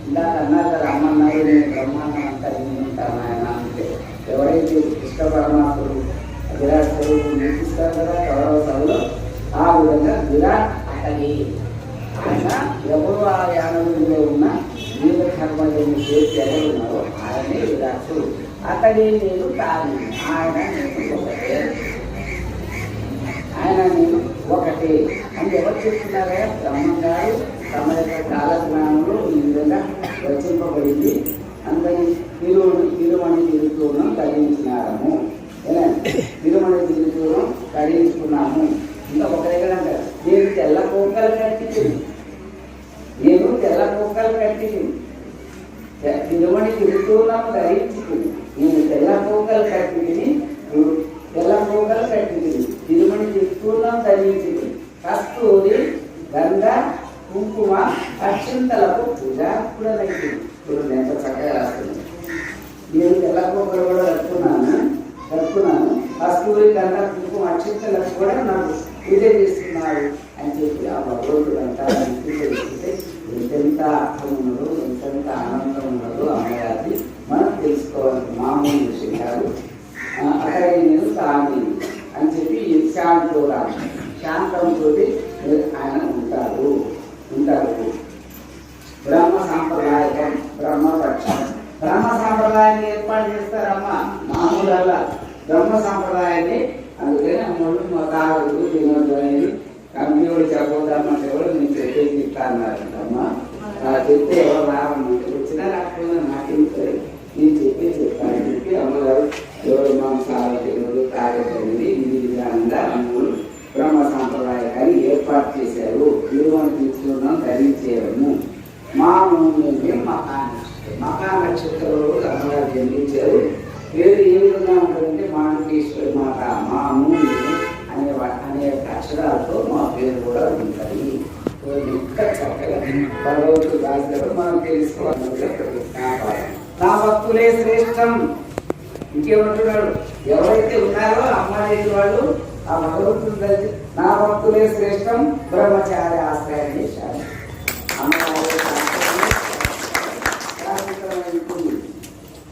ఇందాక అన్నారు కదా, అమ్మన్నారు నేను బ్రహ్మాండం అంతా నేను ఉంటాను ఆయన అంటే. ఎవరైతే కృష్ణ పరమాత్ముడు విరాట్ స్వరూపుడు చూపిస్తారు కదా కౌరవ సభలో, ఆ విధంగా విరాట్ అతని. ఆయన ఎవరు ఆ యానగుడిలో ఉన్న జీవ కర్మని చేసి ఎవరు ఉన్నారో ఆయనే విరాట్ స్వరూపుడు. అతడే నేను తాను. ఆయన నేను ఒకటే అని ఎవరు చెప్తున్నారా? బ్రహ్మం గారు తమ యొక్క కాలజ్ఞానంలో ఈ విధంగా రచింపబడింది. అందుకని తిరుమణి తిరుతూర్ణం ధరించినాము. తిరుమణి తిరుతూర్ణం ధరించుకున్నాము. ఇంకా ఒక దగ్గర అంటారు, నేను తెల్ల కోకలు కట్టించింది. తిరుమణి తిరుతూర్ణం ధరించుకుంది. నేను తెల్ల కోకలు కట్టింది. తిరుమణి తిరుతూర్ణం ధరించింది. కస్తూరి గంగ కుంకుమ అక్షింతలకు పూజ కూడా నైతుంది. చూడండి ఎంత చక్కగా రాస్తుంది. నేను తెల్ల కోకలు కూడా కట్టుకున్నాను. కస్తూరి గంగ కుంకుమ అక్షింతలకు కూడా నాకు పూజ చేస్తున్నారు అని చెప్పి ఆ భగవంతుడు అంతా పూజ చేస్తుంటే కూడా శాంతంతో ఆయన ఉంటారు. బ్రహ్మ సాంప్రదాయం, బ్రహ్మపక్షం. బ్రహ్మ సాంప్రదాయాన్ని ఏర్పాటు చేస్తారమ్మా మామూలల్లా బ్రహ్మ సాంప్రదాయాన్ని. అందుకని అమ్మోళ్ళు మా తాగుడు తినొద్దు అనేది కంపెనీ చెప్పొద్దామంటే కూడా నేను చెప్పేసి చెప్తా అన్నారంటమ్మా. చెప్తే ఎవరు రావమ్మంటే వచ్చినా రాకపోయినా నాకేం నేను చెప్తాను చెప్పి అమ్మగారు ఎవరు మాంసాలు తినడు తాగేది ఇది విధానంగా అమ్మోళ్ళు బ్రహ్మ సాంప్రదాయాన్ని ఏర్పాటు చేశారు. జీవనం తీసుకున్నాం ధరించేయడము. మా మేము మకా నక్షత్రంలో అమ్మగారు జన్మించారు. పేరు ఏ విధంగా ఉంటుందంటే మాణికేశ్వరి మాత, మా మూని అనే అక్షరాలతో మా పేరు కూడా ఉంటుంది. ఇంకా చక్కగా భగవంతుడు రాసినప్పుడు మనం తెలుసుకోవాలి. నా భక్తులే శ్రేష్టం. ఇంకేమంటున్నాడు? ఎవరైతే ఉన్నారో అమ్మాయి వాళ్ళు ఆ భగవంతుడు కలిసి నా భక్తులే శ్రేష్టం బ్రహ్మచారి ఆశ్రయం చేశారు.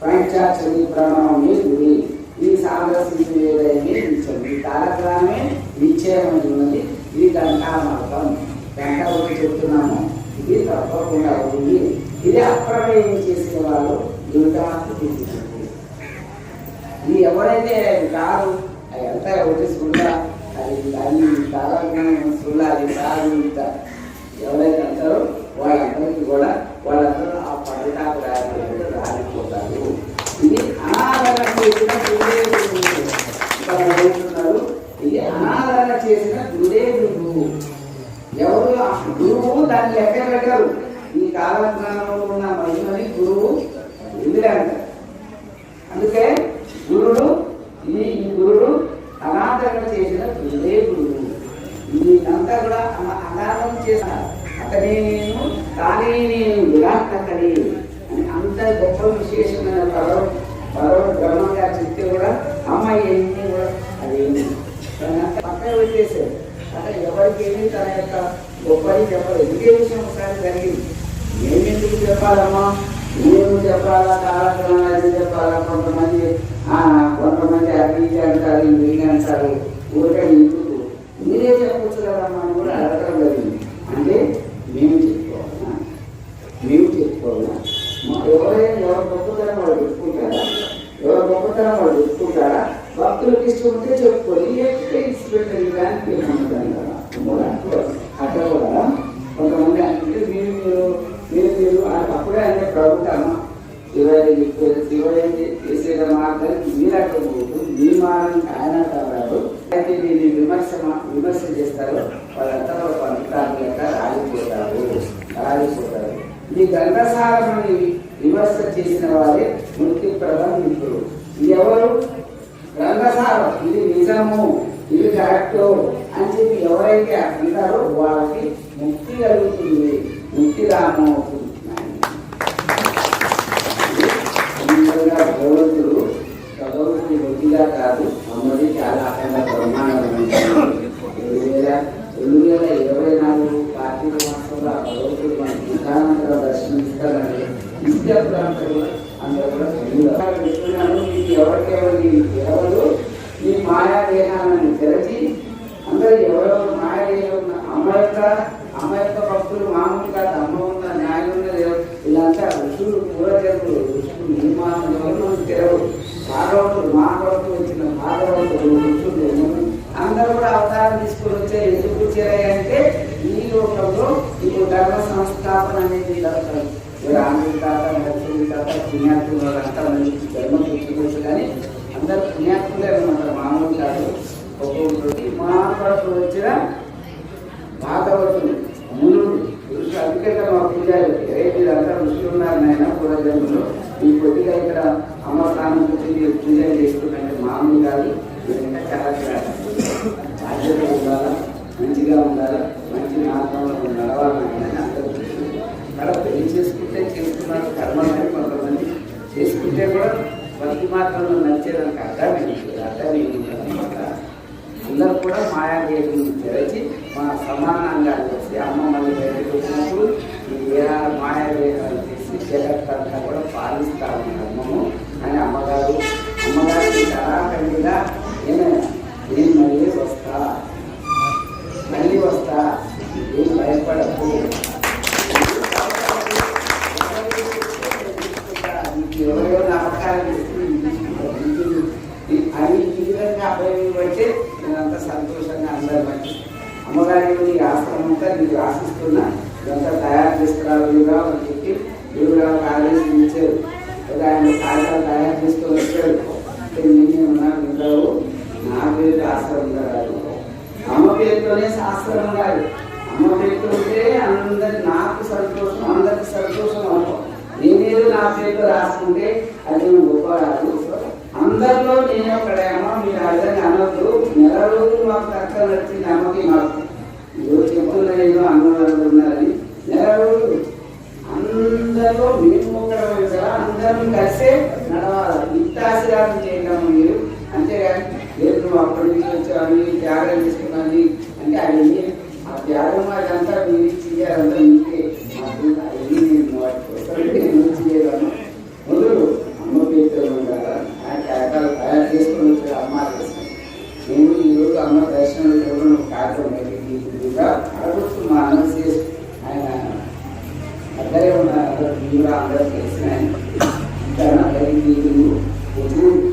పంచాక్షరి ప్రణవమే గురి. ఈ సాగరస్థితి ఏదైనా ఈ కాలక్రమే నిశ్చయమై ఉన్నది. ఇది గంటా మార్గం. గంట ఒకటి చెప్తున్నాము. ఇది తప్పకుండా ఉంది. ఇది అప్రమేయం చేసే వాళ్ళు ఇది ఎవరైతే కాదు అంతా ఒకటి సుల్లా అది కాలజ్ఞానం సుల్లా అది కాదు ఎవరైతే అంటారో వాళ్ళందరికీ కూడా వాళ్ళందరూ ఆ పడటాకు రాలిపోతారు. ఇది అనాదరణ చేసిన గురుదేవుడు. ఇది అనాదరణ చేసిన గురుదేవుడు. ఎవరు గురువు దాన్ని లెక్క పెట్టారు. ఈ కాలజ్ఞానంలో ఉన్న మహిమని గురువు ఎదురంటారు. అందుకే గురుడు ఈ గురుడు అనాదరణ చేసిన గురుదేవుడు. ఇదంతా కూడా అనాదరణ చేసిన అతనే నేను తానే నేను విరాట్టకని అని అంత గొప్ప విశేషమైన బ్రహ్మంగా చెప్తే కూడా అమ్మాయి ఏమి కూడా అదేమి పక్కన పెట్టేశారు. అంటే ఎవరికి ఏమి తన యొక్క గొప్పని చెప్పలేదు. ఇదే విషయం ఒకసారి జరిగింది. మేమెందుకు చెప్పాలమ్మా, నేను చెప్పాలా, కాలక్రమాలు చెప్పాలా, కొంతమంది అది అంటారు ఇది అంటారు. ఊరికే ఇందుకు మీరే చెప్పచ్చు కదమ్మా అని కూడా అడగడం జరిగింది. అంటే మేము చెప్పుకోవాలా ఎవరైనా ఎవరు గొప్పతనం వాళ్ళు చెప్పుకుంటారా? భక్తులకు ఇష్టం ఉంటే చెప్పుకోవాలి. లేకపోతే ఇష్టపెట్టండి దానికి ఏమంటారు కదా. అట్లా కూడా కొంతమంది అంటే మీరు అప్పుడే అంటే ప్రభుత్వమా శివయ్య చేసే మార్గానికి మీరక్కడ మీ మార్గానికి ఆయన కాదు. అయితే దీన్ని విమర్శ చేస్తారో వాళ్ళంతా పంచుతారు రాలిపోతారు. ఈ గ్రంథసారమని విమర్శ చేసిన వారే ముక్తి ప్రబంధితులు. ఎవరు గ్రంథసారం ఇది నిజము ఇది కరెక్ట్ అని చెప్పి ఎవరైతే అంటారో వాళ్ళకి ముక్తి కలుగుతుంది, ముక్తి రామం అవుతుంది. భగవంతుడు వృద్ధిగా కాదు, అమ్మది చాలా అఖండ బ్రహ్మాండమైన 2024 కార్తీక మాసంలో భగవంతుడు మన ప్రధానంగా దర్శనమిస్తారని విద్యా ప్రాంతంలో అందరూ కూడా చెప్తున్నాను. మీకు ఎవరు ఈ మాయా దేహాన్ని తెరచి అందరూ ఎవరెవరు మాయాదేహం అమ్మ యొక్క భక్తులు మామూలు కాదు. అమ్మ ఉన్న న్యాయం ఉన్నది. వీళ్ళంతా ఋషులు పూర్వజన్ములు ఋషులు నిర్మాణం ఎవరు తెరవరు. భాగవతులు మా కొరకు వచ్చిన భాగవతులు ఋషులు అందరూ కూడా అవతారం తీసుకొని వచ్చే ఎందుకు వచ్చారంటే ఈ లోకంలో ఇప్పుడు ధర్మ సంస్థాపన అనేది జరుగుతుంది. రాముడి తాత నరసింహుడి తాత పుణ్యాత్ములు అంతా మంచి ధర్మం తెచ్చుకోవచ్చు. కానీ అందరూ పుణ్యాత్ములే అనమాట, మామూలు కాదు. ఒక్కొక్కటి మా కొరకు వచ్చిన భాగవతులు మునులు ఋషులు. అందుకే మా పూజారు వీళ్ళంతా ఋషులు ఉన్నారు నాయన పూర్వజన్మలో. ఈ కొద్దిగా ఇక్కడ అమ్మస్థానం కూర్చొని పూజలు చేసుకుంటే మామూలు కాదు. చాలా బాధ్యత ఉండాలా, మంచిగా ఉండాలా, మంచి మార్గంలో నడవాలని అందరూ అక్కడ పెళ్లి చేసుకుంటే చేసుకున్నారు కర్మలని కొంతమంది చేసుకుంటే కూడా భక్తి మార్గంలో నడిచేదానికి అర్థమేమిటనమాట. అందరూ కూడా మాయాదేవిని తెరచి మా సమానంగా చేసి అమ్మ మళ్ళీ బయటకు వచ్చినప్పుడు ఈ మాయాదేవాలు తీసి జగత్తంతా కూడా పాలిస్తాము ధర్మము అని అమ్మగారికి కళాఖండిగా నేను మళ్ళీ వస్తా ఎవరో నమ్మకాలు అది ఈ విధంగా అభయం బట్టి నేనంతా సంతోషంగా అందరూ మంచి అమ్మగారి నీ ఆశ్రమం అంతా నీకు ఆశిస్తున్నా ఇదంతా తయారు చేసుకురావుగా అని చెప్పి దేవుడు ఆదేశం ఇచ్చారు. ఆయన కాగితాలు తయారు చేసుకొని వచ్చాడు. నేనేమన్నావు నా పేరు ఆశ్రమం కాదు, అమ్మ పేరుతోనే శాస్త్రం కాదు. అమ్మ పేరుతో ఉంటే అందరి నాకు సంతోషం, అందరికి సంతోషం అనుకో. నేనేదో నా పేరుతో రాసుకుంటే అది గొప్ప రాదు. అందరిలో నేను ఒకడేమో మీరు అర్థం అనొద్దు. నెల రోజులు మాకు తక్కువ నచ్చింది అమ్మకి మాకు ఈరోజు చెప్తున్నా ఏదో అన్నవాళ్ళు ఉన్నారని. నెల రోజులు అందరిలో మేము ఒకడమే కదా, అందరం కలిసే నడవాలి. ఇంత ఆశీర్వాదం చేయగలము మీరు. అంతేగాని లేదు నువ్వు అప్పటి నుంచి వచ్చావని త్యాగం చేసుకున్నాను అంటే అవన్నీ ఆ త్యాగం అదంతా మీరు చేయాలంతా మీకే మాకు అవన్నీ నేను వాటి చేయగలను. మొదలు అమ్మ పేరు ఉండాలా తయారు చేసుకుని వచ్చాడు అమ్మ. నేను ఈరోజు అమ్మ దర్శనం కార్యక్రమం అడగొచ్చు. మా అన్న చేసి ఆయన అద్దరే ఉన్నారు, అందరూ తెలిసిన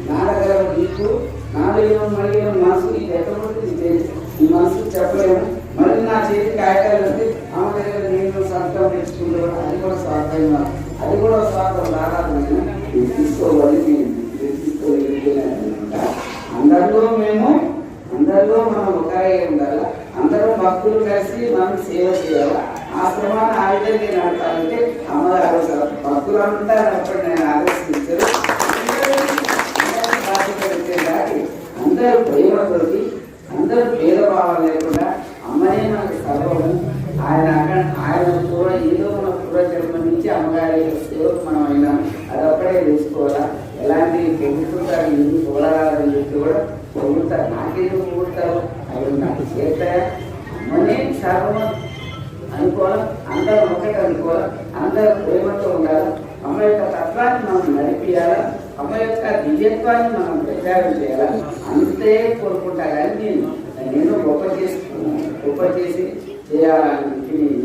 నాన్నగారు నీకు నాలుగు మళ్ళీ మనసు ఎటువంటి ఈ మనసు చెప్పలేము. మళ్ళీ నా చేతి కాయకాయలు వస్తే అమ్మ దగ్గర నేను స్వార్థం తెచ్చుకుంటాను. అది కూడా స్వార్థం, అది కూడా స్వార్థం రారాదు. తీసుకోవాలి, అందరిలో మనం ఒకరే ఉండాలి. అందరూ భక్తులు కలిసి మనం సేవ చేయాలి. ఆశ్రమాన్ని ఆ విధంగా నడపాలంటే అమ్మగారు భక్తులంతా నడపండి నేను ఆదేశించారు. అందరూ ప్రేమతోటి, అందరూ భేదభావం లేకుండా అమ్మనే మనకు సర్వము. ఆయన కూడా ఏదో మన పూర్వజన్మ నుంచి అమ్మగారి సేవకు మనం అయినా అదొక్కడే తెలుసుకోవాలా. ఎలాంటి పొగుడుతుంటారు, ఇల్లు చూడాలని చెప్పి కూడా పొగుడుతారు. నాకేదో పొగుడుతారు, అవి నాకు చేస్తాయా? అమ్మనే సర్వం అనుకోవాలి. అందరూ ఒకటి అనుకోవాలి. అందరూ ప్రేమతో ఉండాలి. అమ్మ యొక్క తత్వాన్ని మనం నడిపియాలా. అమ్మ యొక్క దివ్యత్వాన్ని మనం ప్రచారం చేయాలి. అంతే కోరుకుంటా. కానీ నేను గొప్ప చేసి చేయాలని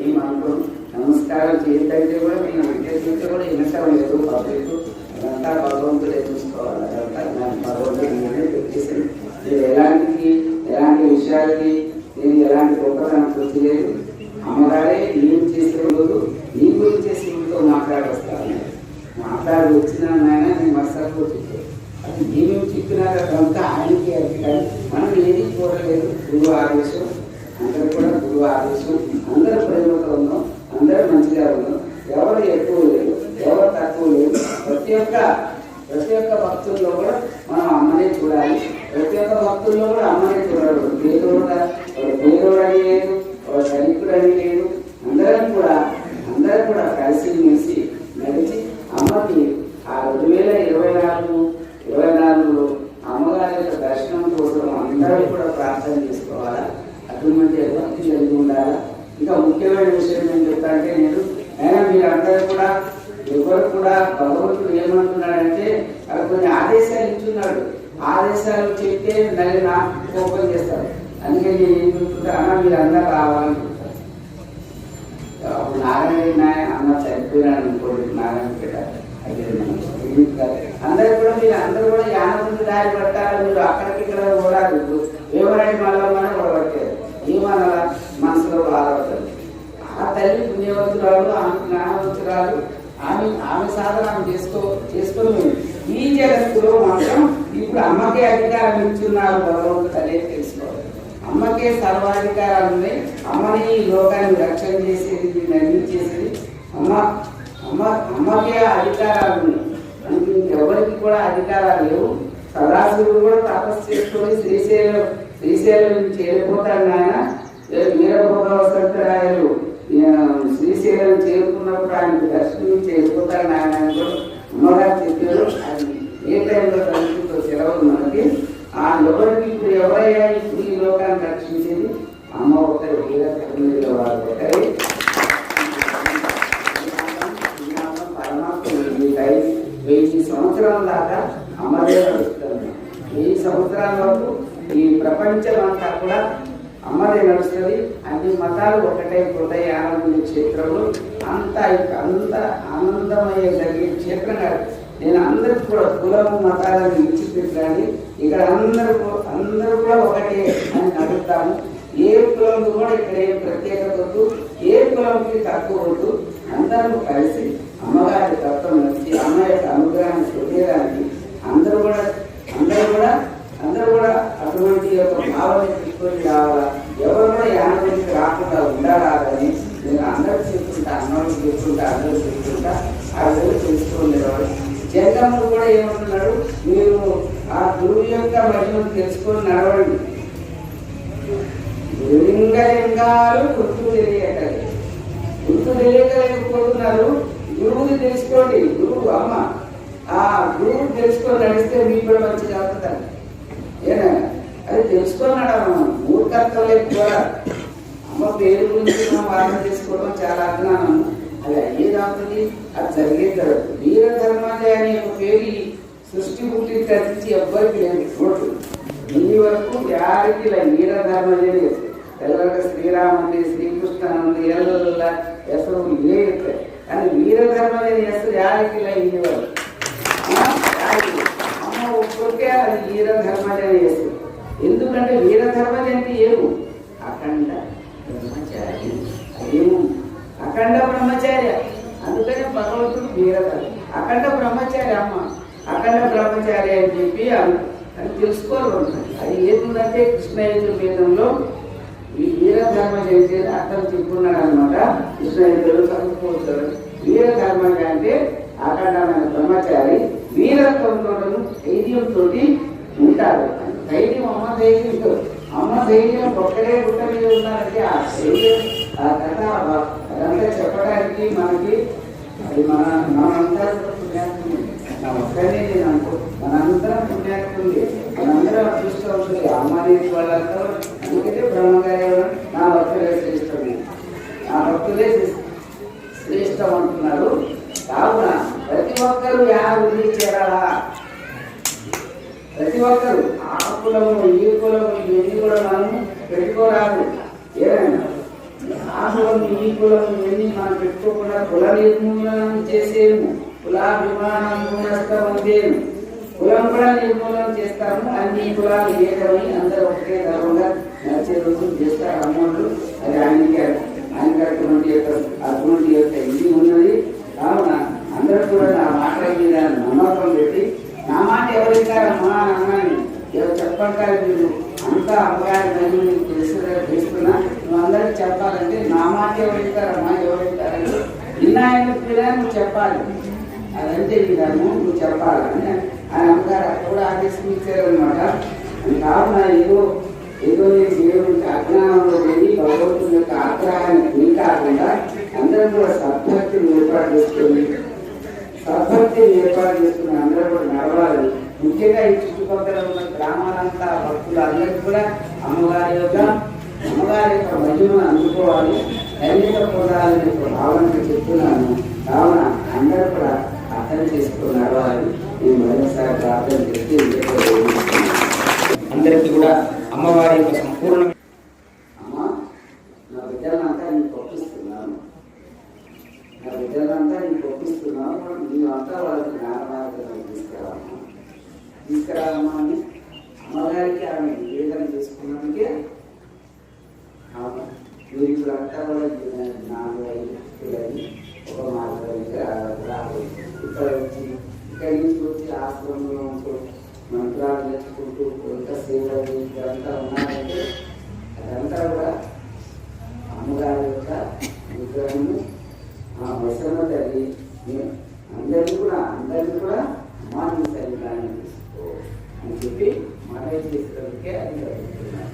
నేను అనుకోను. నమస్కారం చేయటంటే కూడా నేను ఉద్దేశించి కూడా వినటం లేదు. పబ్లిక్ అదంతా భగవంతుడే చూసుకోవాలి. అదంతా నాకు భగవంతుడు నేనే పెట్టేసి నేను ఎలాంటి విషయాలకి నేను ఎలాంటి గొప్పతనం చూసలేదు. అమ్మగారే ఏం చేసే రోజు నీ గురించి శివుడితో మాట్లాడొస్తాను. మాట్లాడి వచ్చిన నాయన నేను మరుసటి చెప్పాను. అది ఏమేమి చెప్పినారో అదంతా ఆయనకి అధికారి. మనం ఏది చూడలేదు. గురువు ఆదేశం, అందరూ కూడా గురువు ఆదేశం. అందరూ ప్రేమతో ఉన్నాం, అందరూ మంచిగా ఉన్నాం. ఎవరు ఎక్కువ లేదు, ఎవరు తక్కువ లేదు. ప్రతి ఒక్క భక్తుల్లో కూడా మనం అమ్మనే చూడాలి. ప్రతి ఒక్క భక్తుల్లో కూడా అమ్మనే చూడాలి. పేదోడు అని లేదు, ధనికుడు అని లేదు. అందరూ కూడా కలిసి మెలిసి నడిచి అమ్మకి ఆ 2024లో అమ్మగారి యొక్క దర్శనం కోసం అందరూ కూడా ప్రార్థన చేసుకోవాలా. అటువంటి భక్తి కలిగి ఉండాలా. ఇంకా ముఖ్యమైన విషయం ఏం చెప్తానంటే నేను మీరందరూ కూడా ఎవరు కూడా భగవంతుడు ఏమంటున్నాడంటే అది కొన్ని ఆదేశాలు ఇచ్చున్నాడు. ఆదేశాలు చెప్తే మళ్ళీ నాకు కోపం చేస్తారు. అందుకే నేను ఏం చెప్తుంటా అన్న మీరు అందరూ రావాలనుకుంటారు. అప్పుడు నారాయణ అన్న చనిపోయినాడు అనుకోండి, నారాయణపేట అందరూ కూడా మీరు అందరూ కూడా యానకుంది దారి పట్టాలి. మీరు అక్కడికి ఇక్కడ కూడా ఎవరైనా మళ్ళీ మనం కూడా పట్టారు. ఏమన్నా మనసులో బాధపడతారు. ఆ తల్లి పుణ్యవంతురాలు, ఆమె జ్ఞానవంతురాలు. ఆమె సాధన చేసుకొని ఈ జగత్తులో మాత్రం ఇప్పుడు అమ్మకే అధికారం ఇచ్చున్నారు భగవంతుడు అనేది తెలుసుకోవాలి. అమ్మకే సర్వాధికారాలు ఉన్నాయి. అమ్మని ఈ లోకాన్ని రక్షణ చేసేది, నిర్మించేసేది అమ్మకే అధికారాలు ఉన్నాయి. ఎవరికి కూడా అధికారాలు లేవు. సదాశివుడు కూడా తపస్సు చేసుకొని శ్రీశైలం నుంచి వెళ్ళిపోతాడు. ఆయన వీరభద్రవసంతరాయలు శ్రీశైలం చేరుకున్నప్పుడు ఆయనకు దర్శనం వెళ్ళిపోతాడు ఆయన కూడా అమ్మగారు చెప్పారు. అది ఏ టైంలో తల్లితో సెలవులు మనకి. ఆ ఎవరికి ఇప్పుడు ఎవరయ్యా ఇప్పుడు ఈ లోకాన్ని రక్షించేది? అమ్మ ఒకరి వీర వారు ఒకరి పరమాత్మ 1000 సంవత్సరాల దాకా అమ్మదే నడుస్తుంది. 1000 సంవత్సరాల వరకు ఈ ప్రపంచం అంతా కూడా అమ్మదే నడుస్తుంది. అన్ని మతాలు ఒకటే హృదయ ఆనంద క్షేత్రంలో అంత ఆనందమయ్యే జరిగే క్షేత్రం కాదు. నేను అందరికి కూడా కులం మతాలను విడిచిపెట్టాలి, ఇక్కడ అందరూ కూడా ఒకటే అని అడుగుతాము. ఏ కులం కూడా ఇక్కడ ఏం ప్రత్యేకత వద్దు, ఏ కులంకి తక్కువ వద్దు. అందరూ కలిసి అమ్మగారి తత్వం నుంచి అమ్మ యొక్క అనుగ్రహాన్ని పొందేదానికి అందరూ కూడా అటువంటి యొక్క భావన తీసుకొని రావాలా. ఎవరు కూడా యానకి రాకుండా ఉండాలని నేను అందరూ చెప్తుంటా, అన్నోళ్ళు చెప్తుంటా, అందరూ చెప్తుంటా ఆ రోజు తెలుసుకునేవాడు. జంగముడు కూడా ఏమంటున్నాడు, మీరు ఆ గురువు యొక్క మహిమను తెలుసుకొని నడవండి. లింగాలు గుర్తు తెలియకపోతున్నారు. గురువుని తెలుసుకోండి. గురువు అమ్మ, ఆ గురువు తెలుసుకొని నడిస్తే మీకు కూడా మంచిగా అవుతుంది. ఏనా అది తెలుసుకున్నాడు. మనం మూర్ఖత్వం ఎక్కువ. అమ్మ పేరు గురించి మనం వాదన చేసుకోవడం చాలా అజ్ఞానం. అది అయ్యేదానికి అది జరిగేది. వీరధర్మాజయ అనే ఒక పేరు సృష్టి పుట్టి తగ్గించి ఎవ్వరికి లేదు. చూడు ఈ వరకు యారికి వీరధర్మజయ లేదు. తెల్లగా శ్రీరాముంది, శ్రీకృష్ణ ఉంది, ఎల్ల ఎసరు ఇవే ఇస్తాయి. కానీ వీరధర్మజయ ఎసరు యారికి ఇది వరకు అమ్మ ఒక్కొక్కే అది వీరధర్మజయ ఎసరు. ఎందుకంటే వీరధర్మజయ అంటే ఏము అఖండ బ్రహ్మచారి. అదేము అఖండ బ్రహ్మచార్య. అందుకనే భగవంతుడు వీరధర్మ అఖండ బ్రహ్మచారి. అమ్మ అఖండ బ్రహ్మచారి అని చెప్పి అది తెలుసుకోవాలి. అది ఏముందంటే కృష్ణ యజుర్వేదంలో ఈ వీరధర్మజ అంటే అర్థం చెప్పుకున్నాడు అనమాట. కృష్ణ యజుర్వేదం చదువుకోవచ్చు. వీరధర్మజ అంటే అఖండమైన బ్రహ్మచారి, వీరత్వంతో ధైర్యంతో ఉంటాడు. ధైర్యం అమ్మ ధైర్యంతో, అమ్మ ధైర్యం ఒక్కడే గుట్ట మీద ఉన్నారంటే ఆ ధైర్యం ఆ కథ అదంతా చెప్పడానికి మనకి అది మనంతా పుణ్యాత్ములు. నా ఒక్కనే నేను అనుకో, మనందరం పుణ్యాత్ములు, మనందరం అదృష్టవంతులు. అమ్మ అనేది వాళ్ళంతా. అందుకనే బ్రహ్మగారి నా భక్తులే శ్రేష్టం, నా భక్తులే శ్రేష్టం అంటున్నారు. కావున ప్రతి ఒక్కరు యాభై చేరాలా. ప్రతి ఒక్కరు ఆ కులము ఈ కులము ఇవన్నీ కూడా మనం పెట్టుకోరాదు. ఏదైనా ఆ కులము ఈ కులము ఇవన్నీ మనం పెట్టుకోకుండా కుల నిర్మూలన చేసేము. కులాభిమానం ఉందేము. కులం కూడా నిర్మూలన చేస్తాము. అన్ని కులాలు ఏకమై అందరూ ఒకటే ధర్మంగా నడిచే రోజులు చేస్తారు అమ్మోళ్ళు. అది ఆయనకి అటువంటి యొక్క ఇది ఉన్నది. కావున అందరూ కూడా నా మాట మీద నమ్మకం పెట్టి, నా మాట ఎవరిస్తారమ్మా అన్నాన్ని ఎవరు చెప్పంటారు. మీరు అంతా అమ్మగారి మహిళ తెలుస్తున్నా, నువ్వు అందరికి చెప్పాలంటే నా మాట ఎవరిస్తారమ్మా ఎవరిస్తారంటే నిన్న నువ్వు చెప్పాలి. అదంటే విధానం నువ్వు చెప్పాలని ఆయన అమ్మగారు అక్కడ కూడా ఆదేశం ఇచ్చారనమాట. కావున ఏదో నేను దేవుడికి అజ్ఞానంలో వెళ్ళి భగవంతుని యొక్క ఆగ్రహాన్ని గురి కాకుండా అందరం కూడా సద్భక్తిని ఏర్పాటు చేసుకుని అందరూ కూడా నడవాలి. ముఖ్యంగా ఈ చుట్టుపక్కల ఉన్న గ్రామాలంతా భక్తులు అందరికీ కూడా అమ్మగారి యొక్క మహిమను అందుకోవాలి, ధన్యత పొందాలని భావనతో చెప్తున్నాను. కావున అందరూ కూడా అర్థం చేసుకుని నడవాలని నేను మరోసారి ప్రార్థన చేసి అందరికీ కూడా అమ్మవారి యొక్క సంపూర్ణ అమ్మ నా బిడ్డలంతా నేను పంపిస్తున్నాను, నా బిడ్డలంతా నేను పంపిస్తున్నాను. నీవంతా వాళ్ళకి జ్ఞానమార్గం తీసుకురావమ్మా అని అమ్మగారికి ఆమె నివేదన చేసుకున్నందుకే వీరికి అంతా కూడా 4-5 వ్యక్తులని ఒక మార్గం ఇక్కడ నుంచి వచ్చి ఆశ్రమంలో ఉంటూ మంత్రాలు నేర్చుకుంటూ కొంత సేవ ఇదంతా ఉన్నారంటే అదంతా కూడా అమ్మగారి యొక్క విగ్రహము ఆ వశమ తల్లి. అందరినీ కూడా అమ్మాని కానీ అని చెప్పి మనవి చేసేందుకే అది జరుగుతున్నారు.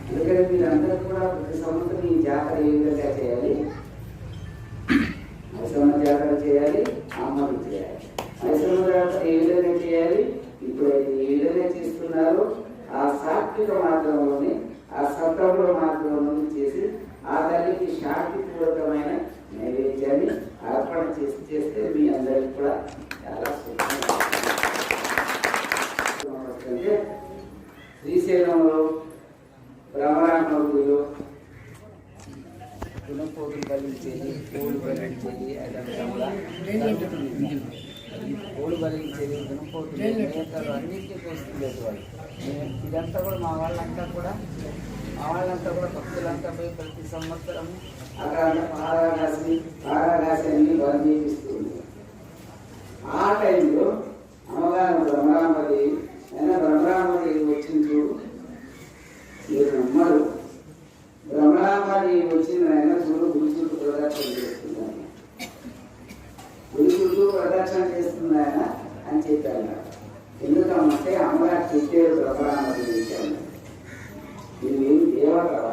ఎందుకంటే మీరందరూ కూడా ప్రతి సంవత్సరం ఈ జాతర ఏ విధంగా చేయాలి, మైసమ్మ జాతర చేయాలి, అమ్మని చేయాలి. మైసమ్మ జాతర ఏ విధంగా చేయాలి, ఇప్పుడైతే ఏ విధంగా చేస్తున్నారో ఆ సాత్విక మార్గంలోనే ఆ సత్వంలో మార్గంలోనే చేసి ఆ తల్లికి శాంతిపూర్వకమైన నైవేద్యాన్ని అర్పణ చేస్తే మీ అందరికి కూడా చాలా అంటే శ్రీశైలంలో బ్రహ్మరామలో పోతులు కలిగించేది, పూలు కలిగించేది, అదంతా కూడా పూలు తెలియదు పోతుంది మేకలు అన్నింటినీ పోస్తుండేది వాళ్ళు. ఇదంతా కూడా మా వాళ్ళంతా కూడా భక్తులంతా పోయి ప్రతి సంవత్సరం అక్కడ పారాగాసి అన్ని బంద్ చేపిస్తుంది. ఆ టైంలో అమ్మగారు బ్రహ్మరామది బ్రహ్మరామది వచ్చింది చూడు, మీరు నమ్మరు. బ్రహ్మరామది వచ్చిన ఆయన చూడు గుడి చుట్టూ ప్రదక్షిణ చేస్తున్నాను, గుడి చుట్టూ ప్రదక్షిణ చేస్తున్నాయన అని చెప్పాను. ఎందుకంటే అమ్మగారు చెప్పారు బ్రహ్మరామది విషయాన్ని. నువ్వేం దేవతవా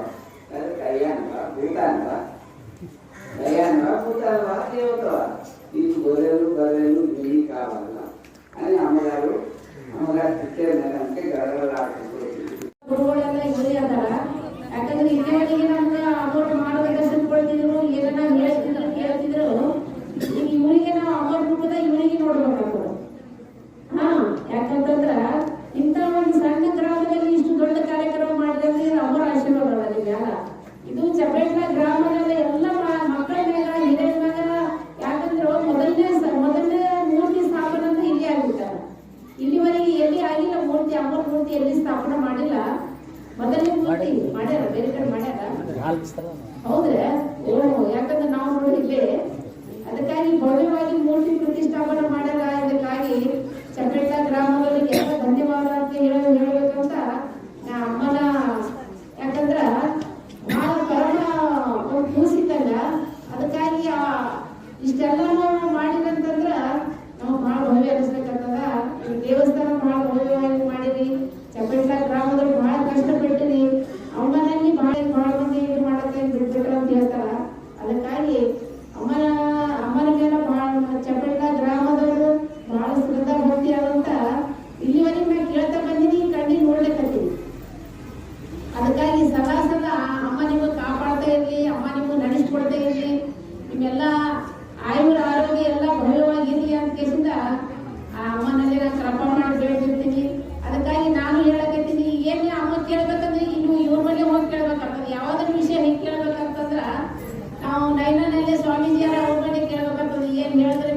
లేదా కళ్యాణవా భూతానవా, కళ్యాణవా భూతానవా దేవతవా, నీకు బర్రెలు ఇవి కావాలా అని అమ్మగారు తిట్టారు. అంటే గడగడలాడుతుంది. ಗುರುಗಳೆಲ್ಲ ಇವರೇ ಅದಾರ. ಯಾಕಂದ್ರೆ ಇಲ್ಲಿವರೆಗೆ ನಮ್ಗೆ ಅಮೌಂಟ್ ಮಾಡೋದಕ್ಕೆ ಕೊಡ್ತಿದ್ರು, ಏನನ್ನ ಕೇಳ್ತಿದ್ರು. ಈಗ ಇವರಿಗೆ ನಾವು ಅಮೌಂಟ್ ರೂಪದ ಇವರಿಗೆ ನೋಡ್ಬೇಕಾಗ್ತದೆ. ಯಾಕಂತಂದ್ರ ಇಂಥ ಒಂದು ಸಣ್ಣ ಗ್ರಾಮದಲ್ಲಿ ಇಷ್ಟು ದೊಡ್ಡ ಕಾರ್ಯಕ್ರಮ ಮಾಡಿದ್ರೆ ಅವರ ಆಶೀರ್ವಾದ ಮ್ಯಾಲ. ಇದು ಚಪೇಟ್ಲ ಗ್ರಾಮದಲ್ಲಿ ಎಲ್ಲ ಮಕ್ಕಳ ಮೇಲೆ ಹಿರಿಯ ಮ್ಯಾಗ. ಯಾಕಂದ್ರೆ ಮೊದಲನೇ ಮೂರ್ತಿ ಸ್ಥಾಪನೆ ಅಂತ ಇಲ್ಲಿ ಆಗ್ಬಿಟ್ಟಾರ. ಇಲ್ಲಿವರೆಗೆ ಎಲ್ಲಿ ಆಗಿಲ್ಲ ಮೂರ್ತಿ, ಅಮ್ಮನ ಮೂರ್ತಿ ಎಲ್ಲಿ ಸ್ಥಾಪನೆ ಮಾಡಿಲ್ಲ. ಮೊದಲನೇ ಮೂರ್ತಿ ಮಾಡ್ಯಾರ, ಬೇರೆ ಕಡೆ ಮಾಡ್ಯಾರ. ಹೌದ್ರೆ ಯಾಕಂದ್ರೆ ನಾವು ನೋಡಿದ್ವಿ. ಅದಕ್ಕಾಗಿ ಭವ್ಯವಾಗಿ ಮೂರ್ತಿ ಪ್ರತಿಷ್ಠಾಪನೆ ಮಾಡ್ಯಾರ. ಇದಕ್ಕಾಗಿ ಚಪೇಟ ಗ್ರಾಮಗಳಿಗೆ ಎಲ್ಲ ಧನ್ಯವಾದ ಅಂತ ಹೇಳ್ಬೇಕಂತ ನಾ ಅಮ್ಮನ. ಯಾಕಂದ್ರ ಬಹಳ ಪರಮ ಒಂದು ಕೂಸಿದ್ದಾಗ ಅದಕ್ಕಾಗಿ ಇಷ್ಟೆಲ್ಲ ನಾವು ಮಾಡಿದಂತಂದ್ರ ನಾವು ಬಹಳ ಭವ್ಯ ಅನಿಸ್ಬೇಕಂತದ. ದೇವಸ್ಥಾನ ಬಹಳ ಭವ್ಯವಾಗಿ ಮಾಡಿರಿ. ಚಪೇಟ ಗ್ರಾಮದಲ್ಲಿ ಬಹಳ ಕಷ್ಟಪಟ್ಟಿರಿ. ಅಮ್ಮನಲ್ಲಿ ಬಹಳ ಮಂದಿ ಇದು ಮಾಡಕ್ಕೆ ಬಿಡ್ಬೇಕ್ರ ಅಂತ ಹೇಳ್ತಾರ. ಅದಕ್ಕಾಗಿ ಅಮ್ಮನ ಮೇಲೆ ಬಹಳ ಚಪೇಟ ಗ್ರಾಮದವರು ಬಹಳ ಶ್ರದ್ಧಾ ಭಕ್ತಿ ಆದಂತ ಇಲ್ಲಿವರೆಗೆ ನಾ ಕೇಳ್ತಾ ಬಂದಿನಿ, ಕಣ್ಣಿಗೆ ನೋಡ್ಲಿಕ್ಕತ್ತೀನಿ. ಅದಕ್ಕಾಗಿ ಸದಾ ಅಮ್ಮ ನಿಮಗೆ ಕಾಪಾಡ್ತಾ ಇರ್ಲಿ, ಅಮ್ಮ ನಿಮಗೆ ನಡೆಸ್ಕೊಡ್ತಾ ಇರ್ಲಿ, ನಿಮ್ಮೆಲ್ಲ ಆಯುರ ಆರೋಗ್ಯ ಎಲ್ಲ ಭವ್ಯವಾಗಿರ್ಲಿ ಅಂತ ಕೇಸಿಂದ ಆ ಅಮ್ಮನಲ್ಲಿ ನಾನು ಕ್ರಮ ಮಾಡಿ ಬೇಡ್ತಿರ್ತೀನಿ. ಅದಕ್ಕಾಗಿ ನಾನು ಹೇಳಕತ್ತೀನಿ, ಏನ್ ಅಮ್ಮ ಕೇಳ್ಬೇಕಂದ್ರೆ ಇನ್ನು ಇವ್ರ ಮೇಲೆ ಹೋಗಿ ಕೇಳ್ಬೇಕಾಗ್ತದೆ. ಯಾವ್ದಾದ್ರು ವಿಷಯ ಹೇಗೆ ಕೇಳ್ಬೇಕಂತಂದ್ರ ನಾವು ನೈನಲ್ಲಿ ಸ್ವಾಮೀಜಿಯರ ಅವ್ರ ಮೇಲೆ ಕೇಳ್ಬೇಕಾಗ್ತದೆ. ಏನ್ ಹೇಳಿದ್ರೆ